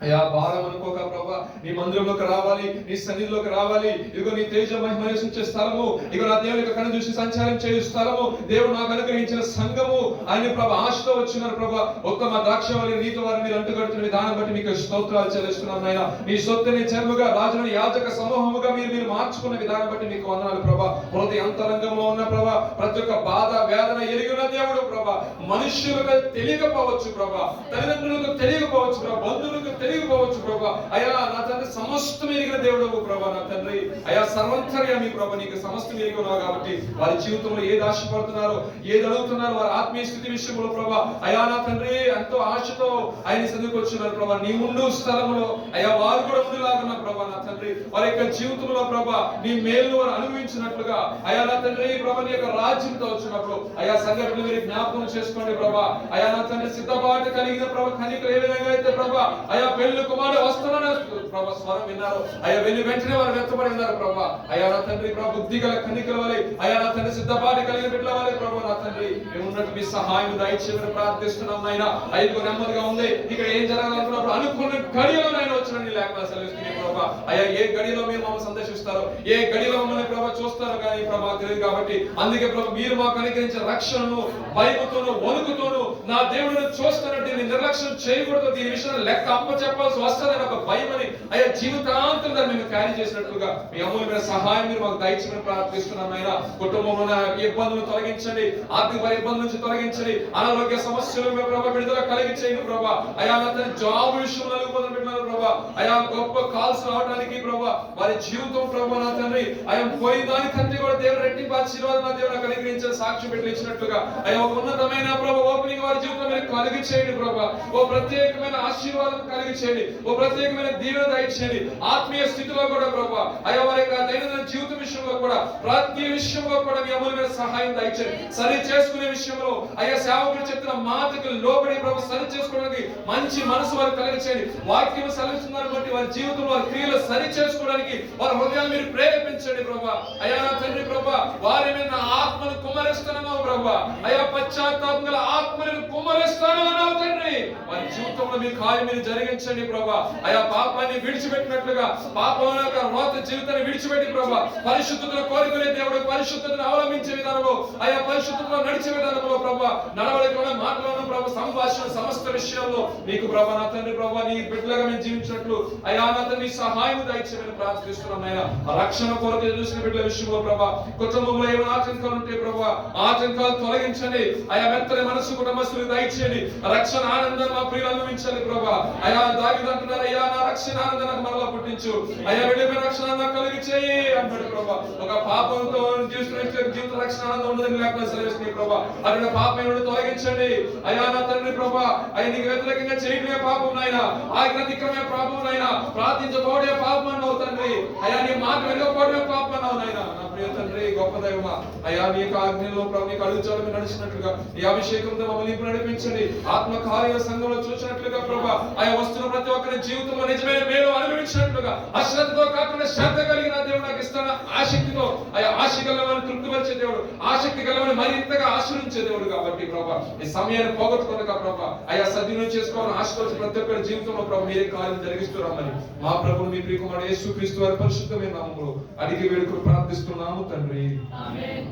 అయా భారం అనుకోక ప్రభా నీ మందిరంలోకి రావాలి, నీ సన్నిధిలోకి రావాలి. ఇదిగో నీ తేజ మహిమ నివసించే స్థలము, ఇదిగో నా దేవుని యొక్క కన్ను చూసి సంచారం చేయు స్థలము, దేవుడు నాకు అనుగ్రహించిన సంఘము ఆయన ప్రభా ఆశతో వచ్చినారు ప్రభా. ఉత్తమ ద్రాక్షవల్లి నీతో వారిని మీరు అంటుకడుతున్న విధానం బట్టి మీకు స్తోత్రాలు చెల్లిస్తున్నాను నాయన. నీ సొత్తుని చెరువుగా రాజుని యాజక సమూహముగా మీరు మార్చుకున్న విధానం బట్టి మీకు వందనాలు ప్రభా. హృదయ అంతరంగంలో ఉన్న ప్రభా ప్రతి ఒక్క బాధ వేదన ఎరిగిన దేవుడు ప్రభా. మనుష్యులకు తెలియకపోవచ్చు ప్రభా, తల్లిదండ్రులకు తెలియకపోవచ్చు ప్రభా, బంధువులకు తెలియకపోవచ్చు ప్రభా. అయా నా తండ్రి సమస్తం ఎరిగిన దేవుడు ప్రభా. నా తండ్రి అయా సర్వంతర్యామి ప్రభా నీకు సమస్తం ఎరిగి ఉన్నావు కాబట్టి వారి జీవితంలో ఏది ఆశపడుతున్నారో ఏది అడుగుతున్నారో వారి ఆత్మీయ స్థితి విషయంలో ప్రభా అయా నా తండ్రి ఎంతో ఆశతో ఆయన సన్నిధికి వచ్చినారు ప్రభా. నీ ఉండు స్థలంలో అయా వారు కూడా ఉండిలాగున్న ప్రభా నా తండ్రి వారి యొక్క జీవితంలో ప్రభా నీ మేలు వారు అనుభవించినట్లుగా అయా నా తండ్రి ప్రభా నీ యొక్క రాజ్యంతో వచ్చినప్పుడు అయా సంఘటన మీరు జ్ఞాపకం చేసుకోండి ప్రభా. అయా నా తండ్రి సిద్ధపాటు కలిగిన ప్రభా కనికలు ఏ విధంగా అయితే ప్రభా అయా పెళ్లి కుమారుడు వస్తున్నాను ప్రభా స్వరం విన్నారు. అయా వెళ్ళి వెంటనే వారు వ్యక్తపడి ఉన్నారు ప్రభా. అయా నా తండ్రి ప్రభా బుద్ధి గల కనికల వలె అయా నా తండ్రి సిద్ధపాటు కలిగిన బిడ్డల వలె ప్రభా నా తండ్రి మేము ఉన్నట్టు మీ సహాయం దయచేయమని ప్రార్థిస్తున్నాం నాయన. ఐదుగు నెమ్మదిగా ఉంది ఇక్కడ ఏం జరగాలనుకున్నప్పుడు అనుకున్న గడియలో నాయన వచ్చిన నీ లేఖనాలు సెలవిస్తుంది ప్రభా. అయా ఏ గడిలో మీరు మమ్మల్ని సందర్శిస్తారో ఏ గడిలో మమ్మల్ని ప్రభా చూస్తారో కానీ ప్రభా తెలియదు కాబట్టి అందుకే ప్రభా మీరు మాకు అనుగ్రహించిన రక్షణను భయముతోను వణుకుతోను నా దేవుడిని చూస్తున్నట్టు నిర్లక్ష్యం చేయకూడదు, దీని విషయంలో లెక్క అప్ప చెప్పాల్సి వస్తుందని ఒక భయం అని అయ్యా జీవితాంతం దాన్ని మేము క్యారీ చేసినట్లుగా మీ అమూల్యమైన సహాయం మీరు మాకు దయచేయమని ప్రార్థిస్తున్నాం నాయన. కుటుంబంలో ఇబ్బందులు తొలగించండి, ఆర్థిక ఇబ్బందుల నుంచి తొలగించండి, అనారోగ్య సమస్యలు ప్రభావ విడుదల కలిగి దయచేయండి ప్రభా. అయా నా తండ్రి జాబ్ విషయంలో నలుగుపోతున్న పెట్టినారు ప్రభా. అయా గొప్ప కాల్స్ రావడానికి ప్రభా వారి జీవితం ప్రభా నా తండ్రి అయా పోయిన దానికంటే కూడా దేవుడు రెట్టింపు ఆశీర్వాదం నా దేవుడు నాకు అనుగ్రహించారు, సాక్ష్యం పెట్టి ఇచ్చినట్లుగా అయా ఒక ఉన్నతమైన ప్రభా ఓపెనింగ్ వారి జీవితం మీరు కలిగి చేయండి ప్రభా. ఓ ప్రత్యేకమైన ఆశీర్వాదం కలిగి చేయండి, ఓ ప్రత్యేకమైన దీవెన దయచేయండి. ఆత్మీయ స్థితిలో కూడా ప్రభా అయా వారి యొక్క దైనందిన జీవిత విషయంలో కూడా ప్రతి విషయంలో కూడా మీ అమూల్యమైన సహాయం దయచేయండి. సరి చేసుకునే విషయంలో అయ్యా సేవకులు చెప్తున్న మాటకు లోబడి ప్రభు సరి చేసుకోవడానికి మంచి మనసు వారు కలిగి చేయండి. వాక్యం సెలవిస్తున్నారు బట్టి వారి జీవితంలో వారి క్రియలు సరి చేసుకోవడానికి వారి హృదయాన్ని మీరు ప్రేరేపించండి ప్రభా. అయ్యా నా తండ్రి ప్రభా వారి మీద నా ఆత్మను కుమ్మరిస్తున్నావు ప్రభా. అయ్యా పశ్చాత్తాపం గల ఆత్మలను కుమ్మరిస్తాను అన్నావు తండ్రి. వారి జీవితంలో మీ కార్యం మీరు జరిగించండి ప్రభా. అయ్యా పాపాన్ని విడిచిపెట్టినట్లుగా పాపం యొక్క రోత జీవితాన్ని విడిచిపెట్టి ప్రభా పరిశుద్ధతను కోరుకునే దేవుడు పరిశుద్ధతను అవలంబించే విధానంలో అయ్యా పరిశుద్ధతలో నడిచే విధానంలో ప్రభా నడవడికలో మాటలను ప్రభా సంభాషణ సమస్త విషయాల్లో మీకు ప్రభా నా తండ్రి ప్రభా నీ బిడ్డలుగా మేము జీవించినట్లు అయ్యా నా తండ్రి సహాయం దయచేయమని ప్రార్థిస్తున్నాం. ఆయన రక్షణ కొరకు చూసిన బిడ్డల విషయంలో ప్రభా కుటుంబంలో ఏమైనా ఆటంకాలు ఉంటే ప్రభా ఆటంకాలు తొలగించండి. అయా మెత్తని మనసు కుటుంబస్తులకు దయచేయండి. రక్షణ ఆనందాన్ని మా ప్రియులు అనుభవించాలి ప్రభా. అయా దావీదు అంటున్నారు అయ్యా నా రక్షణ ఆనందాన్ని మరలా పుట్టించు, అయ్యా వెళ్ళిపోయిన రక్షణ కలిగి చేయి అంటాడు ప్రభా. ఒక పాపంతో జీవిస్తున్న జీవిత రక్షణ ఆనందం ఉండదని లేకుండా సెలవిస్తుంది ప్రభా. అటువంటి పాపం తొలగించండి అయ్యా నా తండ్రి ప్రభా. అయ్యా నీకు వ్యతిరేకంగా చేయడమే పాపం నాయన, ఆజ్ఞాతిక్రమే పాపం నాయన, ప్రార్థించబోడే పాపం అన్నావు తండ్రి. అయ్యా నీ మాట వెళ్ళకపోవడమే పాపం అన్నావు నాయన. నా ప్రియ తండ్రి గొప్ప దైవమా అయ్యా నీ యొక్క ఆజ్ఞలో ప్రభు నీకు అడుగుచాలని నడిచినట్లుగా ఈ అభిషేకంతో మమ్మల్ని ఇప్పుడు నడిపించండి. ఆత్మ కార్య సంఘంలో చూసినట్లుగా ప్రభా అయ్యా వస్తున్న ప్రతి ఒక్కరి జీవితంలో నిజమైన మేలు అనుభవించినట్లుగా అశ్రద్ధతో కాకుండా శ్రద్ధ కలిగిన దేవుడు నాకు ఇస్తాన ఆసక్తితో అయ్యా ఆశ గలవని తృప్తిపరిచే దేవుడు, ఆసక్తి గలవని మరింతగా ఆశ్రయించే దేవుడు కాబట్టి ప్రభా ఈ సమయాన్ని పోగొట్టుకోనక ప్రభా అయ్యా సద్వినియోగం చేసుకోవాలని ఆశపరిచి ప్రతి ఒక్కరి జీవితంలో ప్రభు మీరే కార్యం జరిగిస్తున్నామని మా ప్రభువు మీ ప్రియకుమారుడు యేసుక్రీస్తు వారి పరిశుద్ధమైన నామములో అడిగి వేడుకలు ప్రార్థిస్తున్నాము తండ్రి. ఆమేన్.